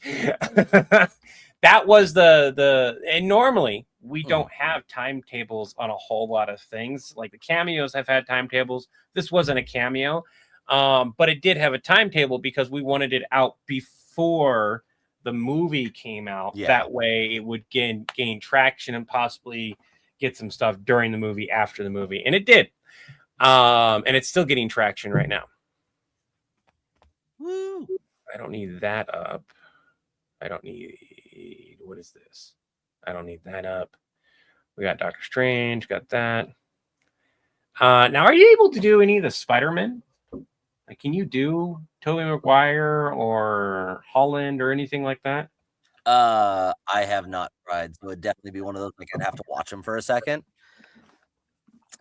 That was and normally we don't have timetables on a whole lot of things. Like the cameos have had timetables. This wasn't a cameo, but it did have a timetable because we wanted it out before the movie came out. Yeah. That way it would gain traction and possibly get some stuff during the movie, after the movie. And it did. And it's still getting traction right now. Woo. I don't need that up. I don't need, what is this? I don't need that up. We got Doctor Strange, got that. Now, are you able to do any of the Spider-Man? Like, can you do Tobey Maguire or Holland or anything like that? I have not tried, so it'd definitely be one of those, like, I'd have to watch him for a second.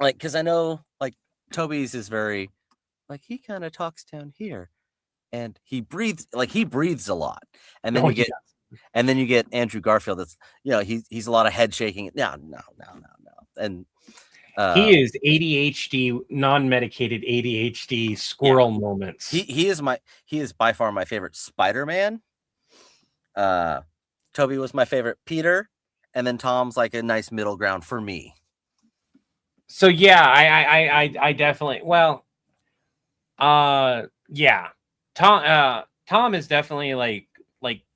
Like, because I know, like, Tobey's is very, like, he kind of talks down here, and he breathes a lot, and then you get Andrew Garfield. That's, you know, he's a lot of head shaking. No, and he is ADHD, non-medicated ADHD squirrel moments. He is by far my favorite Spider-Man. Tobey was my favorite Peter, and then Tom's like a nice middle ground for me. So yeah, I definitely, well, yeah, Tom is definitely like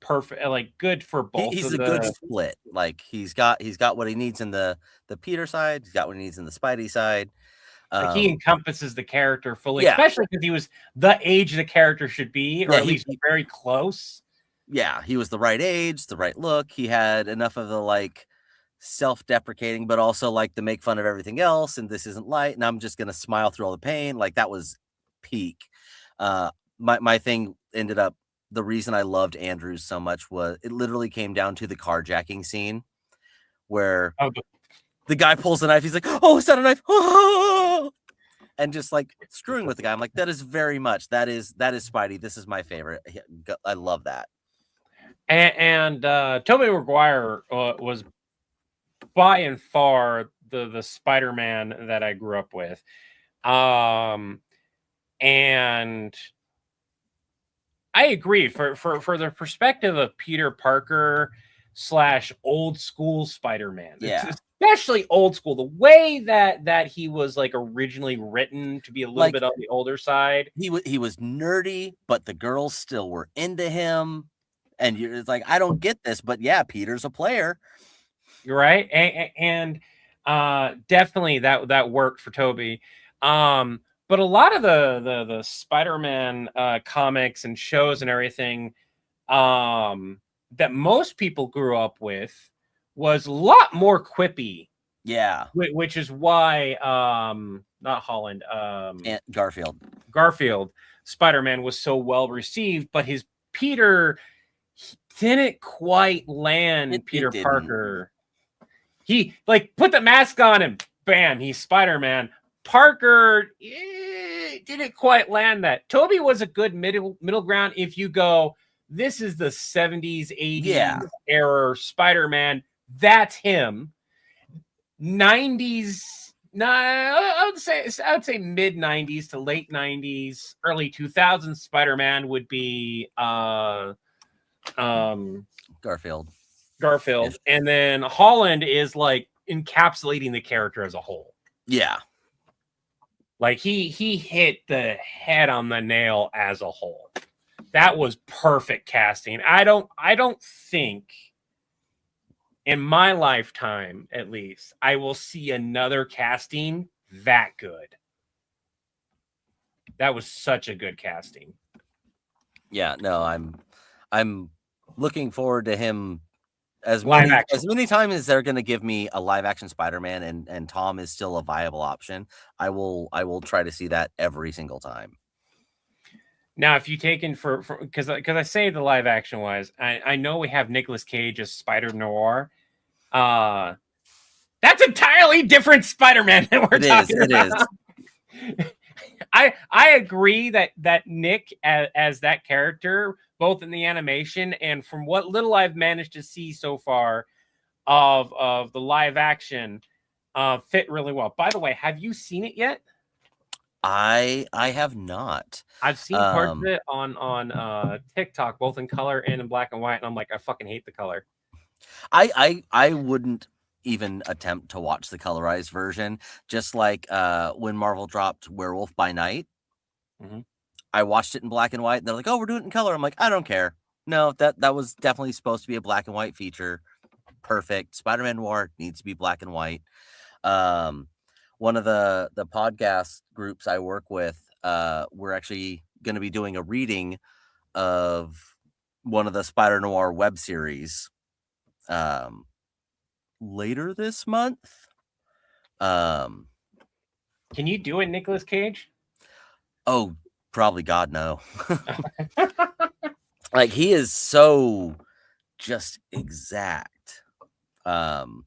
perfect, like good for both. He's a good split. Like he's got what he needs in the Peter side. He's got what he needs in the Spidey side. Like he encompasses the character fully, especially because he was the age the character should be, or at least very close. Yeah, he was the right age, the right look. He had enough of the like self-deprecating, but also like to make fun of everything else. And this isn't light, and I'm just gonna smile through all the pain. Like that was peak. My thing ended up. The reason I loved Andrews so much was it literally came down to the carjacking scene where the guy pulls a knife. He's like, oh, is that a knife? Oh! And just like screwing with the guy. I'm like, that is Spidey. This is my favorite. I love that. And Tobey Maguire was by and far the Spider-Man that I grew up with. And I agree for the perspective of Peter Parker / old school Spider-Man. Yeah. It's especially old school. The way that he was like originally written to be a little bit on the older side. He was nerdy, but the girls still were into him. And it's like, I don't get this, but yeah, Peter's a player. You're right. And Definitely that worked for Toby. But a lot of the Spider-Man comics and shows and everything that most people grew up with was a lot more quippy. Yeah. Which is why not Holland, Garfield Spider-Man was so well received, but his Peter didn't quite land. Peter Parker. He like put the mask on him, bam, he's Spider-Man. Parker didn't quite land that. Toby was a good middle ground. If you go, this is the 70s, 80s era Spider-Man, that's him. 90s, I would say mid 90s to late 90s, early 2000s Spider-Man would be Garfield. Yes. And then Holland is like encapsulating the character as a whole. Yeah. Like he hit the head on the nail as a whole. That was perfect casting. I don't think in my lifetime, at least, I will see another casting that good. That was such a good casting. Yeah, no, I'm looking forward to him as many times as they're going to give me a live action Spider-Man and Tom is still a viable option. I will try to see that every single time. Now, if you take in for because I say the live action wise, I know we have Nicolas Cage as Spider-Noir. That's entirely different Spider-Man that we're talking about. It is. I agree that Nick as that character, both in the animation and from what little I've managed to see so far of the live action, fit really well. By the way, have you seen it yet? I have not. I've seen parts of it on TikTok, both in color and in black and white, and I'm like, I fucking hate the color. I wouldn't even attempt to watch the colorized version. Just like when Marvel dropped Werewolf by Night, I watched it in black and white. And they're like, "Oh, we're doing it in color." I'm like, I don't care. No, that was definitely supposed to be a black and white feature. Perfect. Spider-Man Noir needs to be black and white. One of the podcast groups I work with, we're actually going to be doing a reading of one of the Spider Noir web series later this month. Can you do it, Nicolas Cage? Oh, probably God, no. Like he is so just exact. And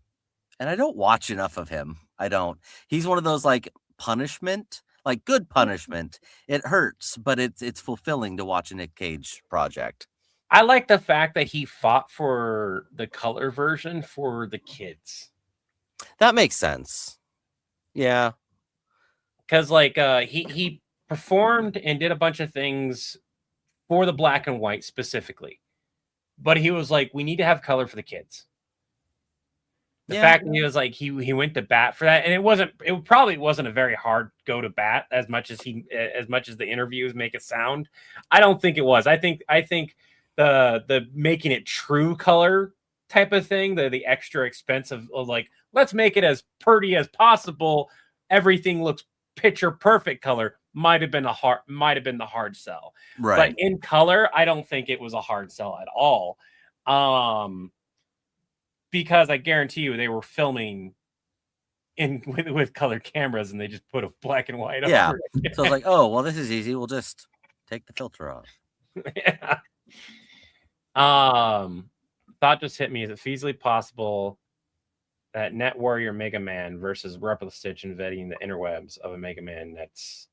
I don't watch enough of him. I don't. He's one of those like punishment, like good punishment. It hurts, but it's fulfilling to watch a Nick Cage project. I like the fact that he fought for the color version for the kids. That makes sense. Yeah. Because like he performed and did a bunch of things for the black and white specifically. But he was like, we need to have color for the kids. The fact that he was like he went to bat for that, and it probably wasn't a very hard go to bat as much as the interviews make it sound. I don't think it was. I think the making it true color type of thing, the extra expense of like, let's make it as pretty as possible, everything looks picture perfect color, might have been the hard sell. Right. But in color, I don't think it was a hard sell at all. Because I guarantee you they were filming with colored cameras and they just put a black and white over it. So I was like, oh, well, this is easy. We'll just take the filter off. Yeah. Thought just hit me. Is it feasibly possible that Net Warrior Mega Man versus Replicitch invading the interwebs of a Mega Man that's...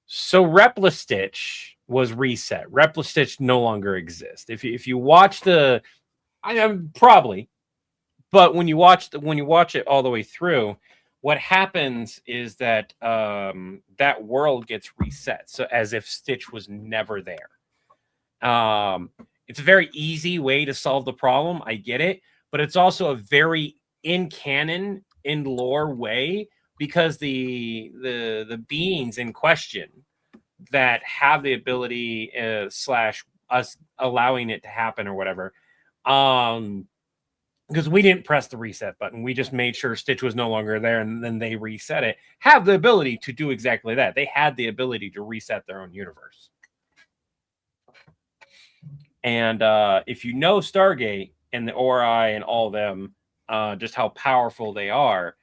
So Replicitch was reset. Replicitch no longer exists. If you watch the... probably, but when you watch it all the way through, what happens is that that world gets reset, so as if Stitch was never there. It's a very easy way to solve the problem. I get it, but it's also a very in canon, in lore way, because the beings in question that have the ability / us allowing it to happen or whatever. because we didn't press the reset button. We just made sure Stitch was no longer there, and then they reset it. Have the ability to do exactly that. They had the ability to reset their own universe. And if you know Stargate and the Ori and all of them, just how powerful they are,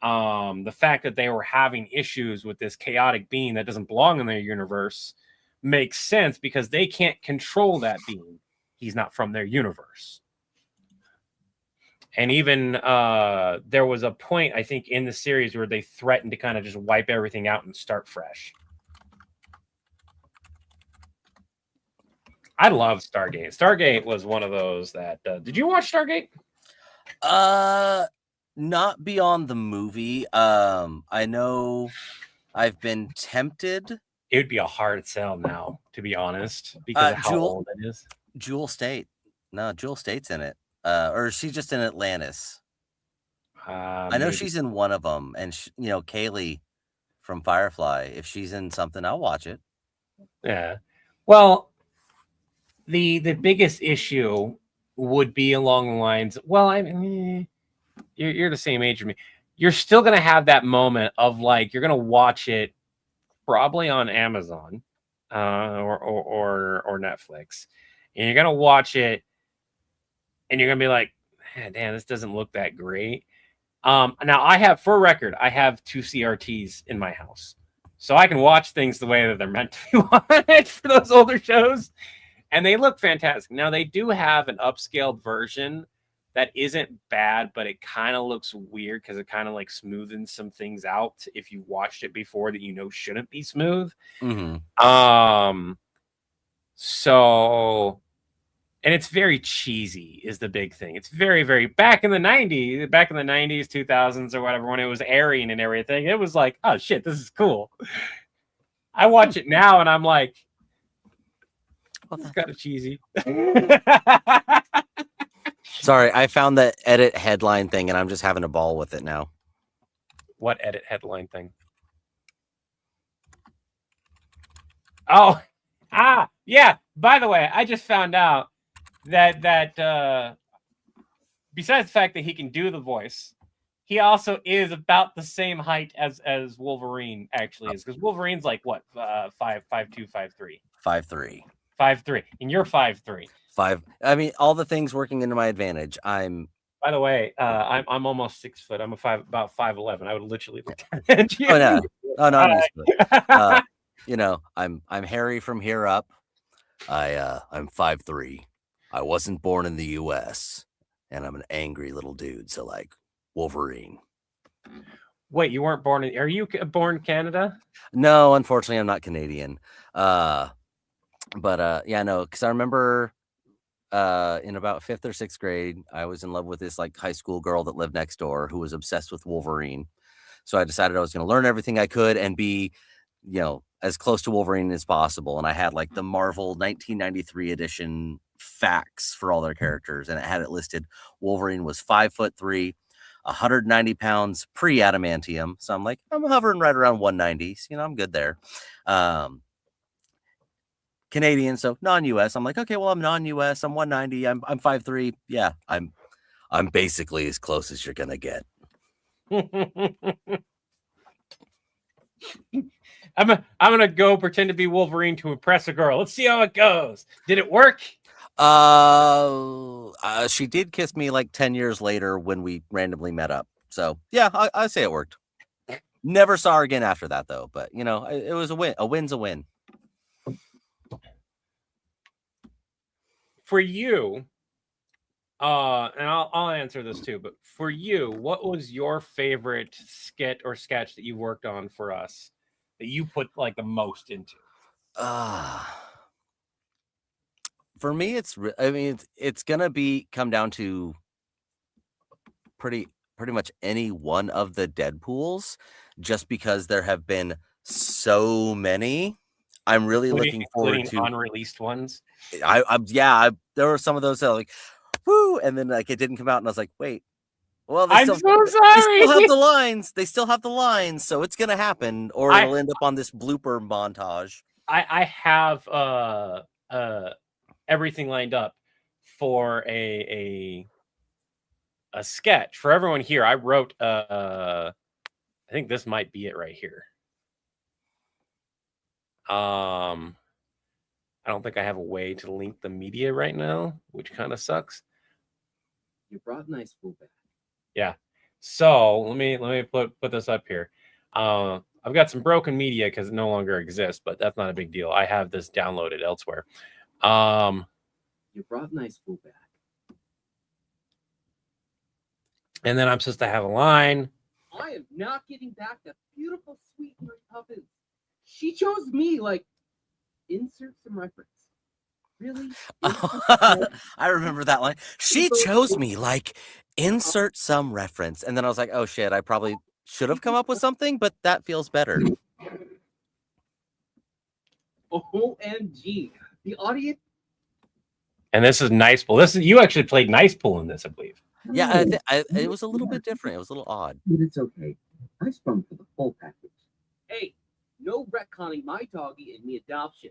the fact that they were having issues with this chaotic being that doesn't belong in their universe makes sense because they can't control that being. He's not from their universe. And even there was a point, I think, in the series where they threatened to kind of just wipe everything out and start fresh. I love Stargate. Stargate was one of those that... did you watch Stargate? Not beyond the movie. I know I've been tempted. It would be a hard sell now, to be honest, because of how old it is. Jewel State. No, Jewel State's in it. Or is she just in Atlantis? I know she's in one of them. And, Kaylee from Firefly, if she's in something, I'll watch it. Yeah. Well, the biggest issue would be along the lines, well, I mean, you're the same age as me. You're still going to have that moment of like, you're going to watch it probably on Amazon or Netflix. And you're going to watch it and you're going to be like, damn, this doesn't look that great. Now I have, for record, I have 2 CRTs in my house. So I can watch things the way that they're meant to be watched for those older shows. And they look fantastic. Now, they do have an upscaled version that isn't bad, but it kind of looks weird because it kind of like smoothens some things out if you watched it before that shouldn't be smooth. Mm-hmm. So, and it's very cheesy is the big thing. It's very, very back in the 90s, 2000s or whatever, when it was airing and everything. It was like, oh shit, this is cool. I watch it now and I'm like, it's kind of cheesy. Sorry, I found the edit headline thing and I'm just having a ball with it now. What edit headline thing? Oh, yeah. By the way, I just found out that besides the fact that he can do the voice, he also is about the same height as Wolverine actually is, because Wolverine's like what, 5'2", 5'3". 5'3". 5'3", and you're 5'3". I mean, all the things working into my advantage. By the way, I'm almost 6 foot. I'm about 5'11". I would literally look at you. Oh no, I'm hairy from here up. I'm 5'3". I wasn't born in the U.S. and I'm an angry little dude. So like Wolverine. Wait, you weren't born are you born in Canada? No, unfortunately, I'm not Canadian. But no, because I remember in about 5th or 6th grade, I was in love with this like high school girl that lived next door who was obsessed with Wolverine. So I decided I was going to learn everything I could and be, as close to Wolverine as possible. And I had like the Marvel 1993 edition facts for all their characters, and it had it listed. Wolverine was 5'3", 190 pounds pre-adamantium. So I'm like, I'm hovering right around 190. So, I'm good there. Canadian, so non-US. I'm like, okay, well, I'm non-US. I'm 190. I'm 5'3". Yeah, I'm basically as close as you're gonna get. I'm gonna go pretend to be Wolverine to impress a girl. Let's see how it goes. Did it work? She did kiss me like 10 years later when we randomly met up. So yeah, I say it worked. Never saw her again after that though. But it was a win. A win's a win. For you, and I'll answer this too, but for you, what was your favorite sketch that you worked on for us that you put like the most into? For me, it's gonna come down to pretty much any one of the Deadpools, just because there have been so many. I'm really looking forward to unreleased ones. There were some of those that were like, woo, and then like it didn't come out, and I was like, wait, well, I'm so sorry. They still have the lines. They still have the lines, so it's gonna happen, or it'll end up on this blooper montage. I have everything lined up for a a sketch for everyone here. I wrote I think this might be it right here. I don't think I have a way to link the media right now, which kind of sucks. You brought nice food back. Yeah. So let me put this up here. I've got some broken media because it no longer exists, but that's not a big deal. I have this downloaded elsewhere. You brought nice food back. And then I'm supposed to have a line. I am not getting back that beautiful sweet Mary Poppins. She chose me, like, insert some reference. Really? I remember that line. She chose me, like, insert some reference. And then I was like, oh shit, I probably should have come up with something, but that feels better. OMG. The audience. And this is Nice Pool. You actually played Nice Pool in this, I believe. Yeah, it was a little bit different. It was a little odd. But it's okay. I sprung for the full package. Hey, no retconning my doggy and me adoption.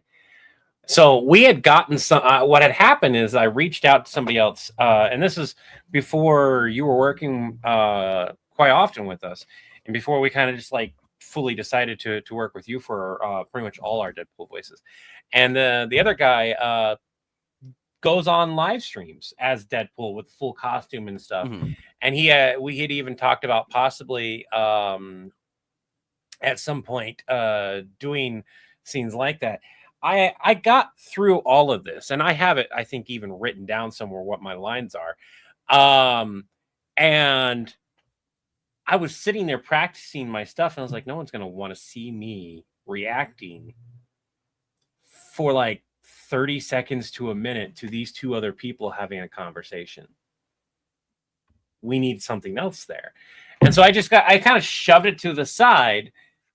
So we had gotten some. What had happened is I reached out to somebody else, and this is before you were working quite often with us, and before we kind of just like fully decided to work with you for pretty much all our Deadpool voices. And the other guy goes on live streams as Deadpool with full costume and stuff. Mm-hmm. And we had even talked about possibly at some point doing scenes like that. I got through all of this, and I have it, I think, even written down somewhere what my lines are. And I was sitting there practicing my stuff, and I was like, no one's going to want to see me reacting for like 30 seconds to a minute to these two other people having a conversation. We need something else there. And so I kind of shoved it to the side.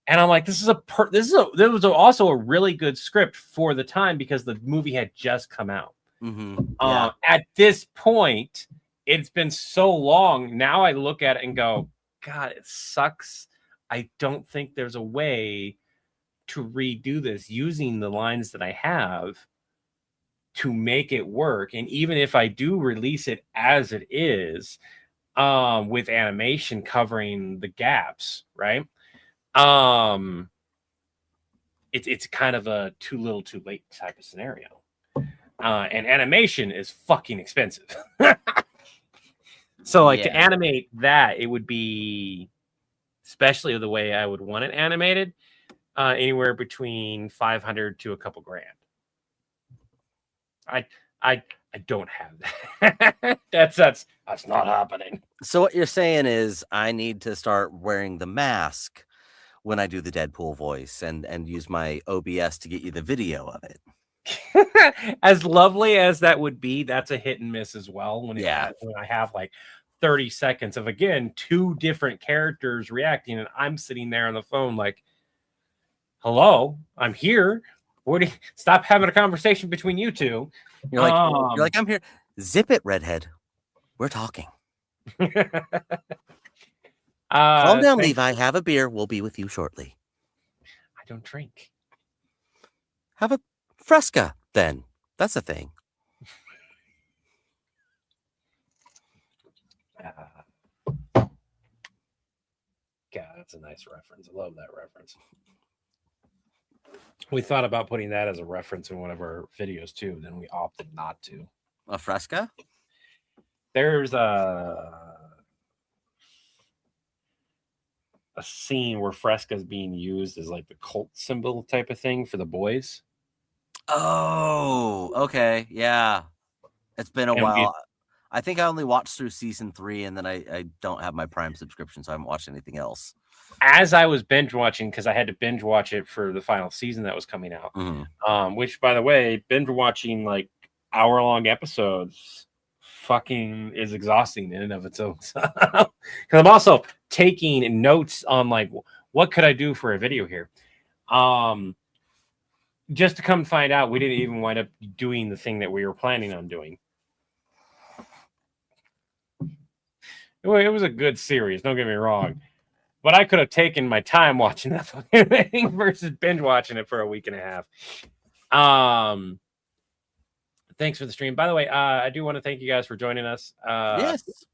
And I'm like, there was also a really good script for the time because the movie had just come out. Mm-hmm. Yeah. At this point, it's been so long. Now I look at it and go, God, it sucks. I don't think there's a way to redo this using the lines that I have to make it work. And even if I do release it as it is, with animation covering the gaps, right? It's kind of a too little too late type of scenario. And animation is fucking expensive. So like to animate that, it would be, especially the way I would want it animated, anywhere between 500 to a couple grand. I don't have that. That's not happening. So what you're saying is I need to start wearing the mask when I do the Deadpool voice and use my OBS to get you the video of it. As lovely as that would be, that's a hit and miss as well. When I have like 30 seconds of, again, two different characters reacting, and I'm sitting there on the phone like, hello, I'm here. Stop having a conversation between you two. You're like, I'm here. Zip it, redhead. We're talking. Calm down, Levi. Have a beer. We'll be with you shortly. I don't drink. Have a Fresca, then. That's a thing. God, that's a nice reference. I love that reference. We thought about putting that as a reference in one of our videos too. Then we opted not to. A Fresca? There's a scene where Fresca is being used as like the cult symbol type of thing for the boys. Oh, okay. Yeah. It's been a while. I think I only watched through season 3, and then I don't have my Prime subscription, so I haven't watched anything else. As I was binge watching, because I had to binge watch it for the final season that was coming out, which, by the way, binge watching like hour-long episodes fucking is exhausting in and of its own. Because I'm also taking notes on like, what could I do for a video here? Just to come find out, we didn't even wind up doing the thing that we were planning on doing. It was a good series, don't get me wrong. But I could have taken my time watching that fucking thing versus binge watching it for a week and a half. Thanks for the stream. By the way, I do want to thank you guys for joining us. Yes.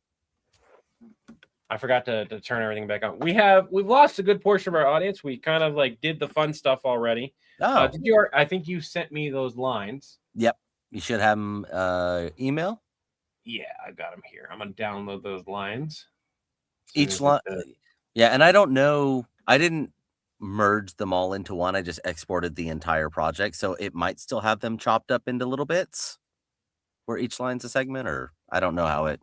I forgot to turn everything back on. We've lost a good portion of our audience. We kind of like did the fun stuff already. Oh, I think you sent me those lines. Yep, you should have them email. Yeah, I got them here. I'm gonna download those lines. Each line. Yeah, and I don't know. I didn't merge them all into one. I just exported the entire project, so it might still have them chopped up into little bits where each line's a segment, or I don't know how it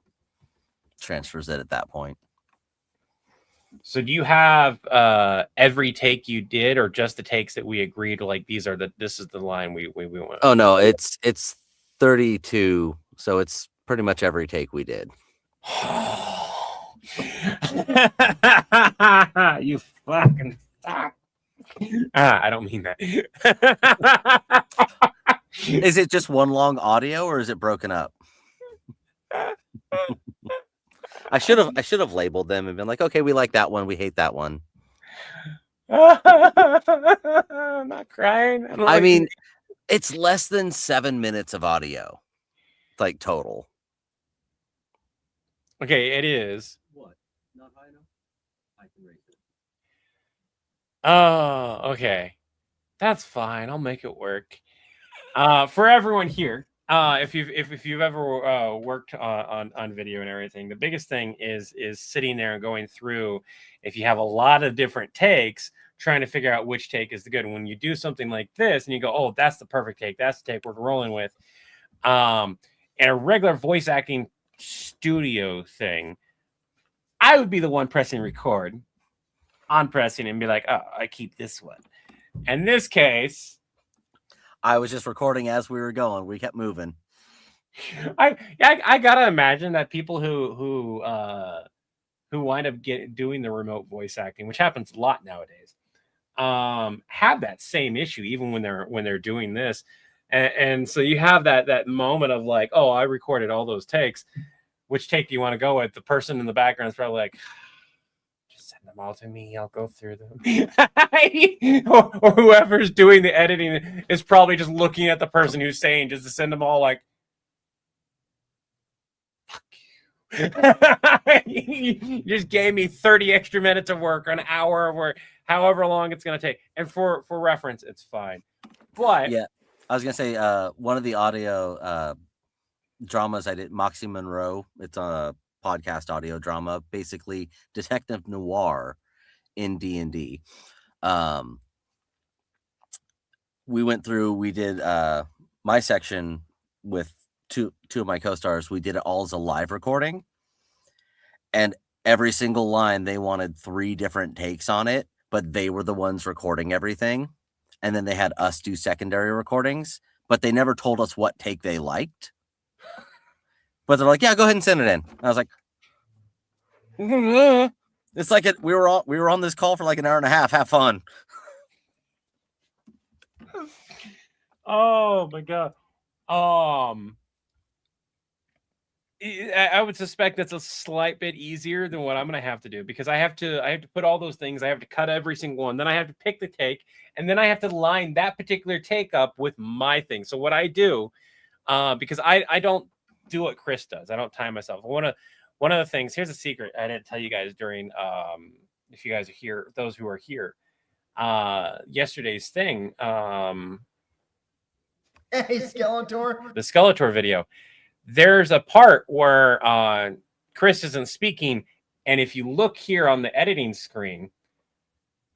transfers it at that point. So do you have every take you did, or just the takes that we agreed like this is the line we want? Oh no, it's 32, so it's pretty much every take we did. You fucking stop. I don't mean that. Is it just one long audio, or is it broken up? I should have labeled them and been like, okay, we like that one, we hate that one. I'm not crying. I mean, it's less than 7 minutes of audio, like total. Okay, it is. What? Not high enough? I can raise it. Oh, okay. That's fine. I'll make it work. For everyone here, if you've ever worked on video and everything, the biggest thing is sitting there and going through. If you have a lot of different takes, trying to figure out which take is the good. And when you do something like this, and you go, "Oh, that's the perfect take. That's the take we're rolling with," and a regular voice acting studio thing, I would be the one pressing record, on pressing, and be like, "Oh, I keep this one." In this case, I was just recording as we were going. We kept moving. I gotta imagine that people who wind up doing the remote voice acting, which happens a lot nowadays, have that same issue even when they're doing this, and so you have that moment of like, oh, I recorded all those takes. Which take do you want to go with? The person in the background is probably like, just send them all to me. I'll go through them. or whoever's doing the editing is probably just looking at the person who's saying, just to send them all like, fuck you. You just gave me 30 extra minutes of work, or an hour of work, however long it's going to take. And for reference, it's fine. But yeah, I was going to say one of the audio dramas I did, Moxie Monroe. It's a podcast audio drama, basically detective noir in D&D. We went through, we did my section with two of my co-stars. We did it all as a live recording, and every single line they wanted 3 different takes on it, but they were the ones recording everything, and then they had us do secondary recordings, but they never told us what take they liked. But they're like, yeah, go ahead and send it in. I was like, it's like we were on this call for like an hour and a half. Have fun. Oh my god. I would suspect that's a slight bit easier than what I'm going to have to do, because I have to put all those things. I have to cut every single one. Then I have to pick the take, and then I have to line that particular take up with my thing. So what I do, because I don't do what Chris does. I don't time myself. One of the things, here's a secret I didn't tell you guys during, if you guys are here, those who are here, yesterday's thing, Hey, Skeletor. The Skeletor video. There's a part where Chris isn't speaking, and if you look here on the editing screen,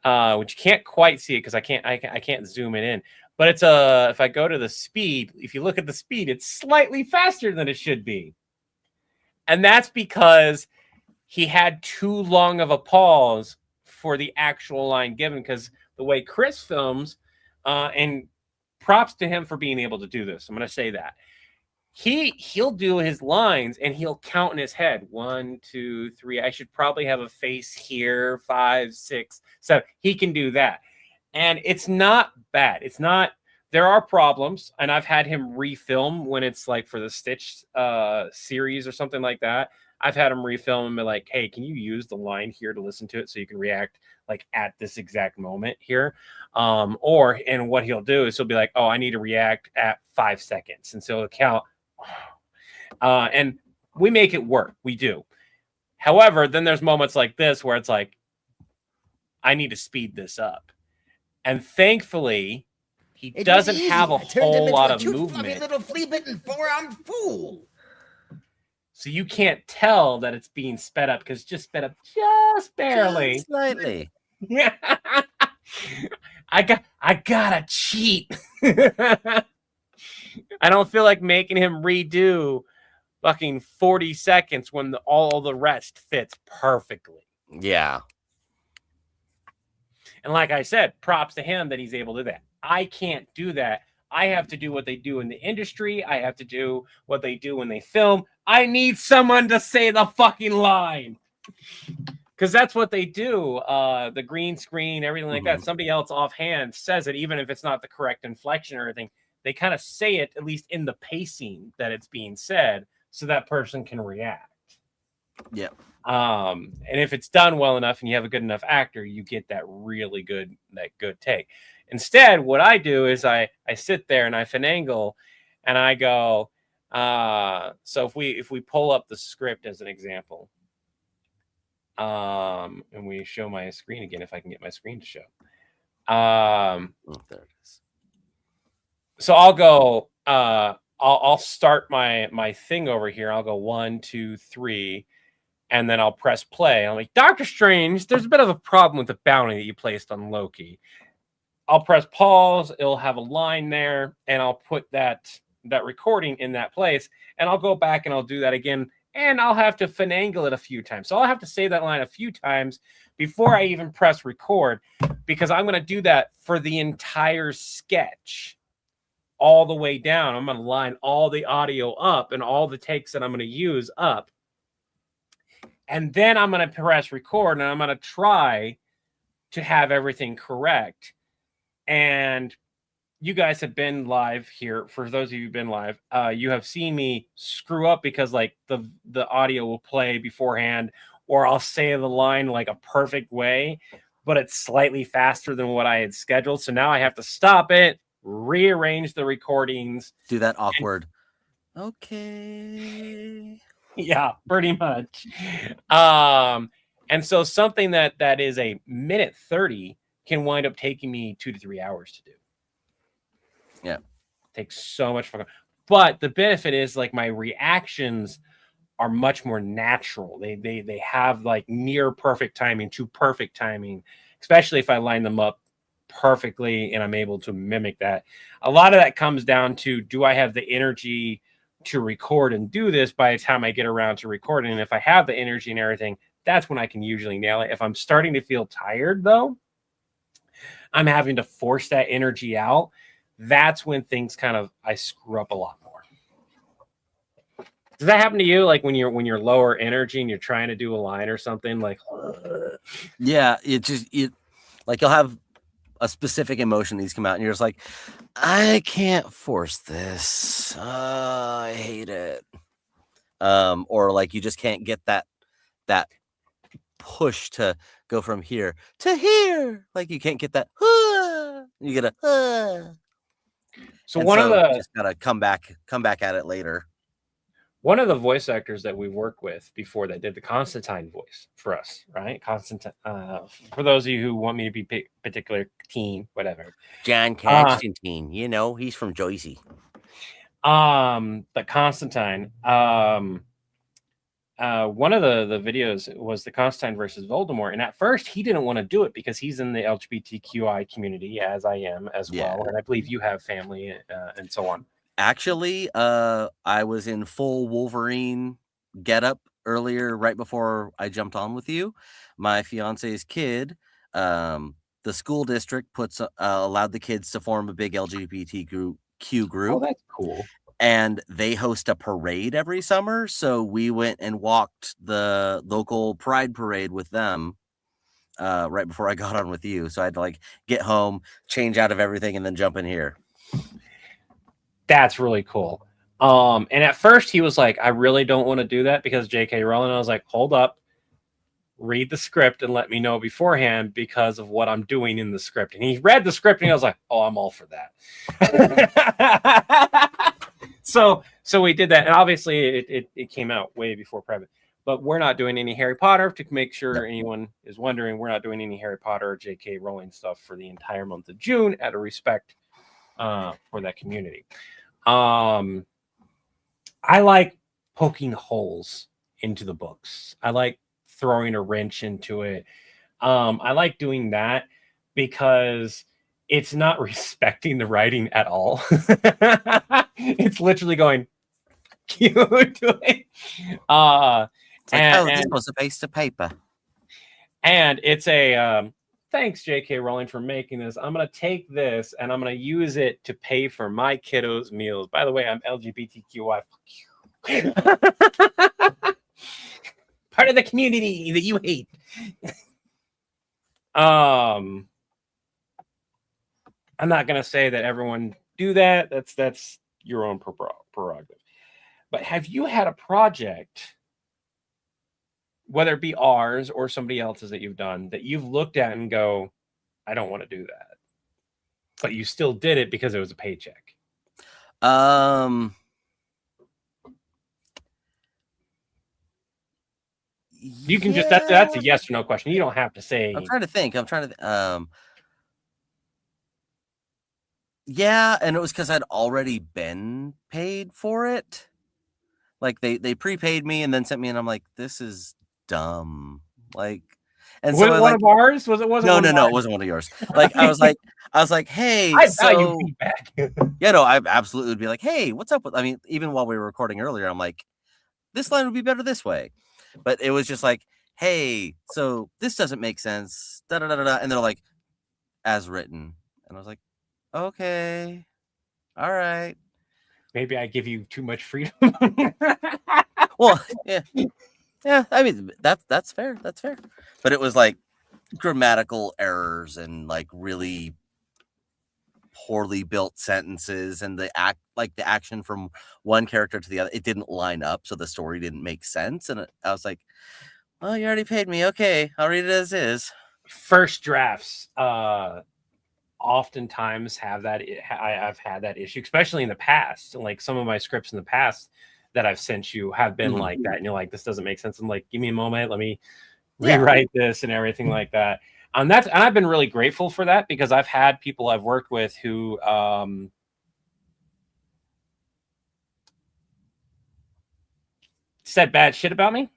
which you can't quite see it because I can't zoom it in, but it's if I go to the speed, if you look at the speed, it's slightly faster than it should be, and that's because he had too long of a pause for the actual line given. Because the way Chris films, and props to him for being able to do this, I'm going to say that. He'll do his lines and he'll count in his head 1, 2, 3. I should probably have a face here, 5, 6, 7. He can do that, and it's not bad. It's not. There are problems, and I've had him refilm when it's like for the Stitch series or something like that. I've had him refilm and be like, "Hey, can you use the line here to listen to it so you can react like at this exact moment here?" And what he'll do is he'll be like, "Oh, I need to react at 5 seconds," and so he'll count. And we make it work. We do. However, then there's moments like this where it's like, I need to speed this up. And thankfully, he It was doesn't easy. have a I turned him whole into lot a of cute, fluffy movement. little flea-bitten four-armed fool. So you can't tell that it's being sped up because it's just sped up just barely. Just slightly. Yeah. I gotta cheat. I don't feel like making him redo fucking 40 seconds when all the rest fits perfectly. Yeah. And like I said, props to him that he's able to do that. I can't do that. I have to do what they do in the industry. I have to do what they do when they film. I need someone to say the fucking line. Because that's what they do. The green screen, everything like that. Somebody else offhand says it, even if it's not the correct inflection or anything. They kind of say it, at least in the pacing that it's being said, so that person can react. Yeah. And if it's done well enough and you have a good enough actor, you get that really good take. Instead, what I do is I sit there and I finagle and I go, so if we pull up the script as an example, and we show my screen again, if I can get my screen to show. Oh, there it is. So I'll go, I'll start my thing over here. I'll go 1, 2, 3. And then I'll press play. I'm like, Doctor Strange, there's a bit of a problem with the bounty that you placed on Loki. I'll press pause. It'll have a line there, and I'll put that recording in that place. And I'll go back and I'll do that again. And I'll have to finagle it a few times. So I'll have to say that line a few times before I even press record, because I'm going to do that for the entire sketch all the way down. I'm going to line all the audio up and all the takes that I'm going to use up. And then I'm going to press record and I'm going to try to have everything correct. And you guys have been live here. For those of you who've been live, you have seen me screw up because like the audio will play beforehand, or I'll say the line like a perfect way, but it's slightly faster than what I had scheduled. So now I have to stop it, rearrange the recordings. Do that awkward. Okay. Yeah, pretty much. And so something that is a minute 30 can wind up taking me 2 to 3 hours to do. Yeah. Takes so much fun. But the benefit is like my reactions are much more natural. They have like near perfect timing to perfect timing, especially if I line them up perfectly and I'm able to mimic that. A lot of that comes down to, do I have the energy to record and do this by the time I get around to recording? And if I have the energy and everything, that's when I can usually nail it. If I'm starting to feel tired though, I'm having to force that energy out. That's when things I screw up a lot more. Does that happen to you? Like when you're lower energy and you're trying to do a line or something like, yeah, it like you'll have a specific emotion needs to come out and you're just like, I can't force this. I hate it. Or like you just can't get that push to go from here to here. Like you can't get that. You get a. So and one so of the just gotta come back at it later. One of the voice actors that we worked with before that did the Constantine voice for us, right? Constantine. For those of you who want me to be particular, teen, whatever. John Constantine, he's from Jersey. The Constantine. One of the videos was the Constantine versus Voldemort, and at first he didn't want to do it because he's in the LGBTQI community, as I am as well, and I believe you have family and so on. Actually, I was in full Wolverine getup earlier, right before I jumped on with you. My fiance's kid, the school district allowed the kids to form a big LGBTQ group. Oh, that's cool. And they host a parade every summer. So we went and walked the local pride parade with them right before I got on with you. So I had to get home, change out of everything, and then jump in here. That's really cool. And at first he was like, I really don't want to do that because J.K. Rowling. I was like, hold up, read the script and let me know beforehand because of what I'm doing in the script. And he read the script and I was like, oh, I'm all for that. So we did that. And obviously it came out way before private. but we're not doing any Harry Potter. To make sure anyone is wondering, we're not doing any Harry Potter or J.K. Rowling stuff for the entire month of June out of respect for that community. I like poking holes into the books. I like throwing a wrench into it. I like doing that because it's not respecting the writing at all. It's literally going cute to it. It's like, this was a piece of paper. And it's a thanks, J.K. Rowling, for making this. I'm going to take this and I'm going to use it to pay for my kiddos' meals. By the way, I'm LGBTQI. Part of the community that you hate. I'm not going to say that everyone do that. That's your own prerogative. But have you had a project, whether it be ours or somebody else's that you've done, that you've looked at and go, I don't want to do that, but you still did it because it was a paycheck? You can just that's a yes or no question. You don't have to say. I'm trying to think. Yeah, and it was because I'd already been paid for it. Like they prepaid me and then sent me, and I'm like, this is dumb. Like, and was so it one of ours? No, it wasn't one of yours. Like I was like, hey, I value feedback. Yeah, no, I absolutely would be like, hey, what's up with? I mean, even while we were recording earlier, I'm like, this line would be better this way. But it was just like, hey, so this doesn't make sense. Da da da da. And they're like, as written. And I was like, okay, all right. Maybe I give you too much freedom. Well, yeah. I mean, that's fair. That's fair. But it was like grammatical errors and like really poorly built sentences, and the action from one character to the other, it didn't line up, so the story didn't make sense. And I was like, well, you already paid me. Okay, I'll read it as is. First drafts oftentimes have that. I've had that issue, especially in the past. Like some of my scripts in the past that I've sent you have been like that, and you're like, this doesn't make sense. I'm like, give me a moment, let me rewrite this and everything like that. And I've been really grateful for that, because I've had people I've worked with who said bad shit about me.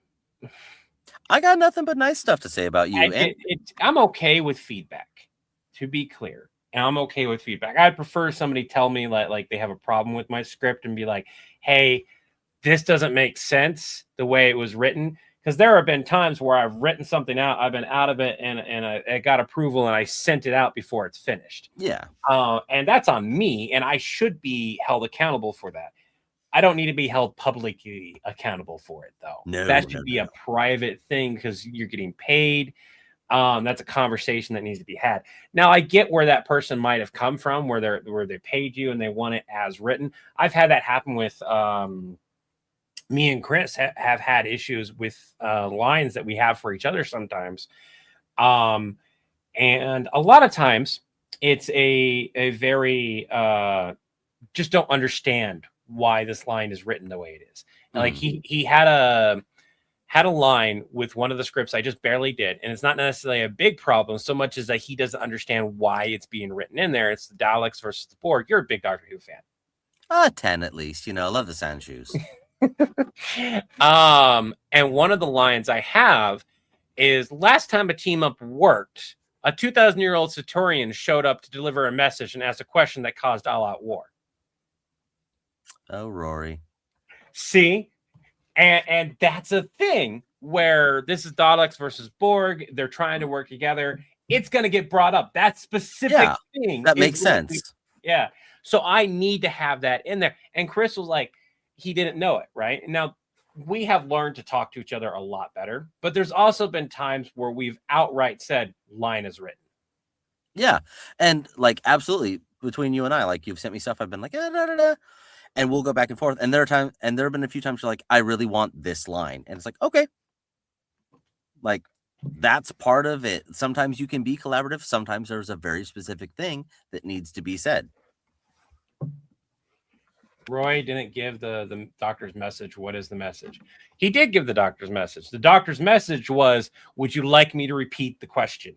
I got nothing but nice stuff to say about you. I'm okay with feedback, to be clear. And I'm okay with feedback. I'd prefer somebody tell me like they have a problem with my script and be like, hey, this doesn't make sense the way it was written. Because there have been times where I've written something out, I've been out of it, and I got approval, and I sent it out before it's finished. Yeah. And that's on me, and I should be held accountable for that. I don't need to be held publicly accountable for it, though. No, that should be a private thing, because you're getting paid. That's a conversation that needs to be had. Now, I get where that person might have come from, where they paid you and they want it as written. I've had that happen with me and Chris have had issues with lines that we have for each other sometimes. And a lot of times it's a very just don't understand why this line is written the way it is. Like he had a line with one of the scripts I just barely did, and it's not necessarily a big problem so much as that he doesn't understand why it's being written in there. It's the Daleks versus the Borg. You're a big Doctor Who fan. 10 at least. I love the sand shoes. And one of the lines I have is, last time a team up worked, a 2,000-year-old Satorian showed up to deliver a message and asked a question that caused all-out war. Oh, Rory. See? And that's a thing where this is Daleks versus Borg. They're trying to work together. It's going to get brought up. That specific thing. That makes sense. Yeah. So I need to have that in there. And Chris was like, he didn't know it, right? Now, we have learned to talk to each other a lot better, but there's also been times where we've outright said, line is written. Yeah. And like, absolutely, between you and I, like, you've sent me stuff, I've been like, and we'll go back and forth. And there have been a few times you're like, I really want this line. And it's like, okay. Like, that's part of it. Sometimes you can be collaborative. Sometimes there's a very specific thing that needs to be said. Roy didn't give the doctor's message. What is the message? He did give the doctor's message. The doctor's message was, would you like me to repeat the question?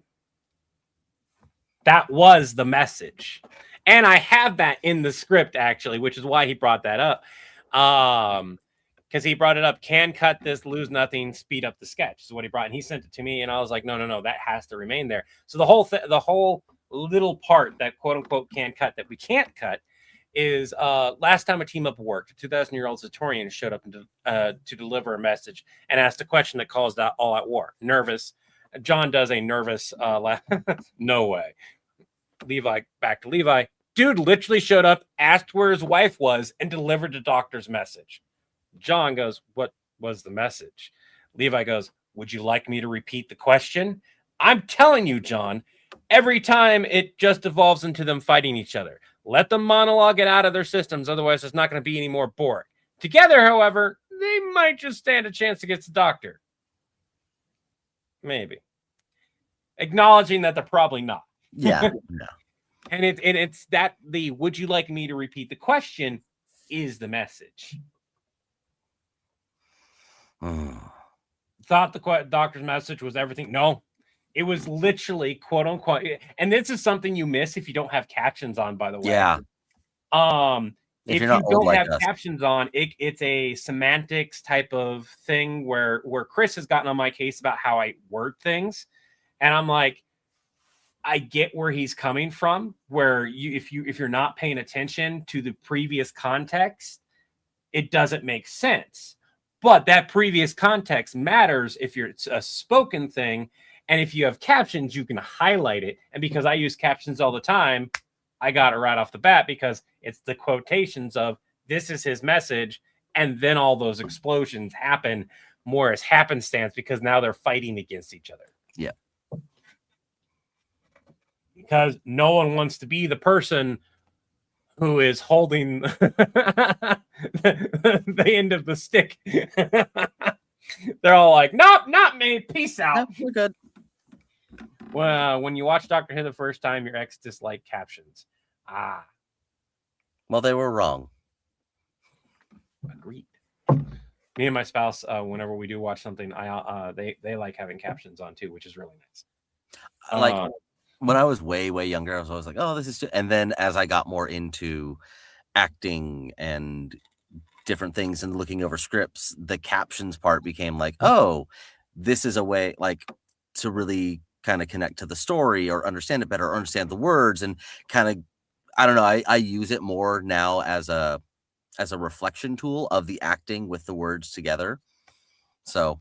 That was the message. And I have that in the script, actually, which is why he brought that up. Because he brought it up, can cut this, lose nothing, speed up the sketch is what he brought. And he sent it to me, and I was like, no, that has to remain there. So the whole little part that quote unquote can cut that we can't cut is last time a team up worked, a 2,000-year-old Zatorian showed up to deliver a message and asked a question that caused that all out war. Nervous. John does a nervous laugh. No way. Levi, back to Levi. Dude literally showed up, asked where his wife was, and delivered the doctor's message. John goes, what was the message? Levi goes, would you like me to repeat the question? I'm telling you, John, every time it just evolves into them fighting each other. Let them monologue it out of their systems, otherwise there's not going to be any more Borg. Together, however, they might just stand a chance against the doctor. Maybe. Acknowledging that they're probably not. Yeah. No. And it's that the would you like me to repeat the question is the message. Thought the doctor's message was everything. No, it was literally quote unquote. And this is something you miss if you don't have captions on, by the way. Yeah. If you don't have captions on, it's a semantics type of thing where Chris has gotten on my case about how I word things. And I'm like, I get where he's coming from, where if you're not paying attention to the previous context, it doesn't make sense. But that previous context matters if it's a spoken thing. And if you have captions, you can highlight it. And because I use captions all the time, I got it right off the bat because it's the quotations of this is his message. And then all those explosions happen more as happenstance because now they're fighting against each other. Yeah. Because no one wants to be the person who is holding the end of the stick. They're all like, nope, not me. Peace out. No, we're good. Well, when you watch Doctor Who the first time, your ex disliked captions. Well, they were wrong. Agreed. Me and my spouse, whenever we do watch something, they like having captions on too, which is really nice. Like when I was way younger, I was always like, oh, this is. And then as I got more into acting and different things and looking over scripts, the captions part became like, oh, this is a way like to really kind of connect to the story or understand it better or understand the words and kind of, I don't know. I use it more now as a reflection tool of the acting with the words together. So.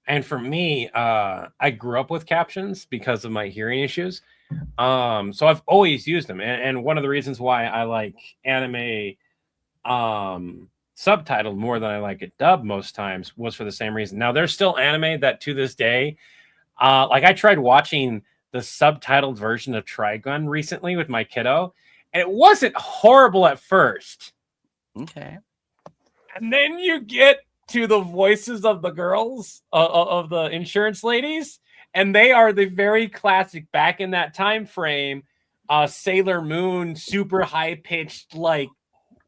And for me, I grew up with captions because of my hearing issues. So I've always used them. And one of the reasons why I like anime subtitled more than I like it dubbed most times was for the same reason. Now, there's still anime that to this day, like I tried watching the subtitled version of Trigun recently with my kiddo, and it wasn't horrible at first. Okay. And then you get to the voices of the girls of the insurance ladies, and they are the very classic back in that time frame Sailor Moon super high pitched, like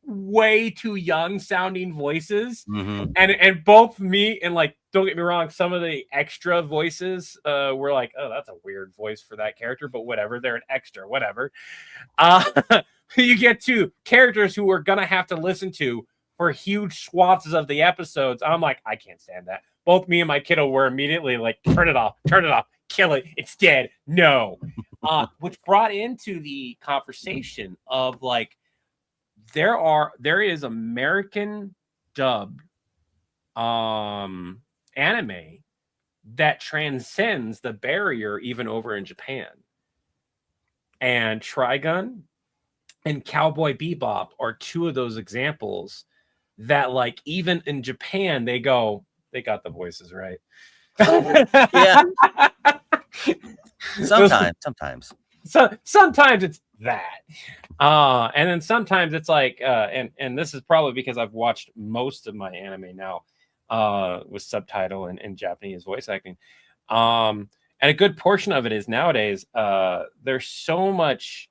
way too young sounding voices. And both me and, like, don't get me wrong, some of the extra voices were like, oh, that's a weird voice for that character, but whatever, they're an extra, whatever. You get to characters who are gonna have to listen to for huge swaths of the episodes. I'm like, I can't stand that. Both me and my kiddo were immediately like, turn it off, kill it, it's dead, no. Which brought into the conversation of like, there is American dubbed anime that transcends the barrier even over in Japan. And Trigun and Cowboy Bebop are two of those examples that, like, even in Japan, they got the voices right. Yeah. Sometimes. So sometimes it's that. And then sometimes it's like, and this is probably because I've watched most of my anime now with subtitle and Japanese voice acting. And a good portion of it is nowadays, there's so much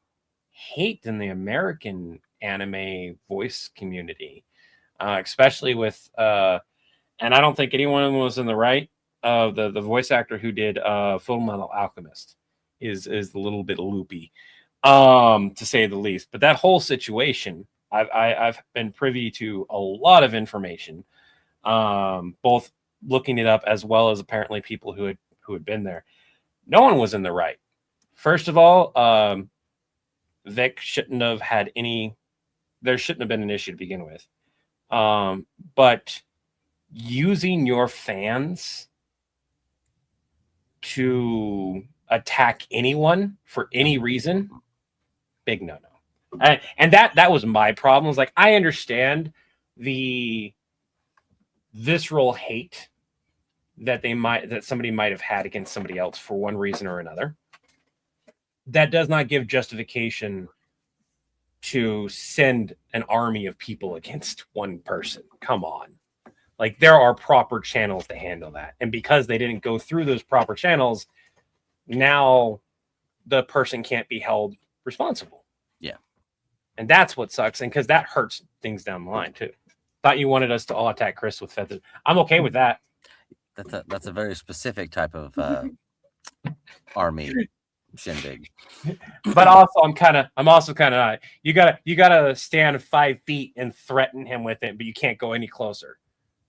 hate in the American anime voice community, especially with and I don't think anyone was in the right. The voice actor who did Full Metal Alchemist is a little bit loopy, to say the least. But that whole situation, I've been privy to a lot of information, both looking it up as well as apparently people who had been there. No one was in the right. First of all, Vic shouldn't have had any. There shouldn't have been an issue to begin with. But using your fans to attack anyone for any reason, big no-no. And that was my problem. Was like, I understand the visceral hate that somebody might have had against somebody else for one reason or another. That does not give justification to send an army of people against one person. Come on. Like, there are proper channels to handle that. And because they didn't go through those proper channels, now the person can't be held responsible. Yeah. And that's what sucks. And because that hurts things down the line, too. Thought you wanted us to all attack Chris with feathers. I'm okay with that. That's a very specific type of army shindig. But also, I'm also kind of not. You gotta stand 5 feet and threaten him with it, but you can't go any closer,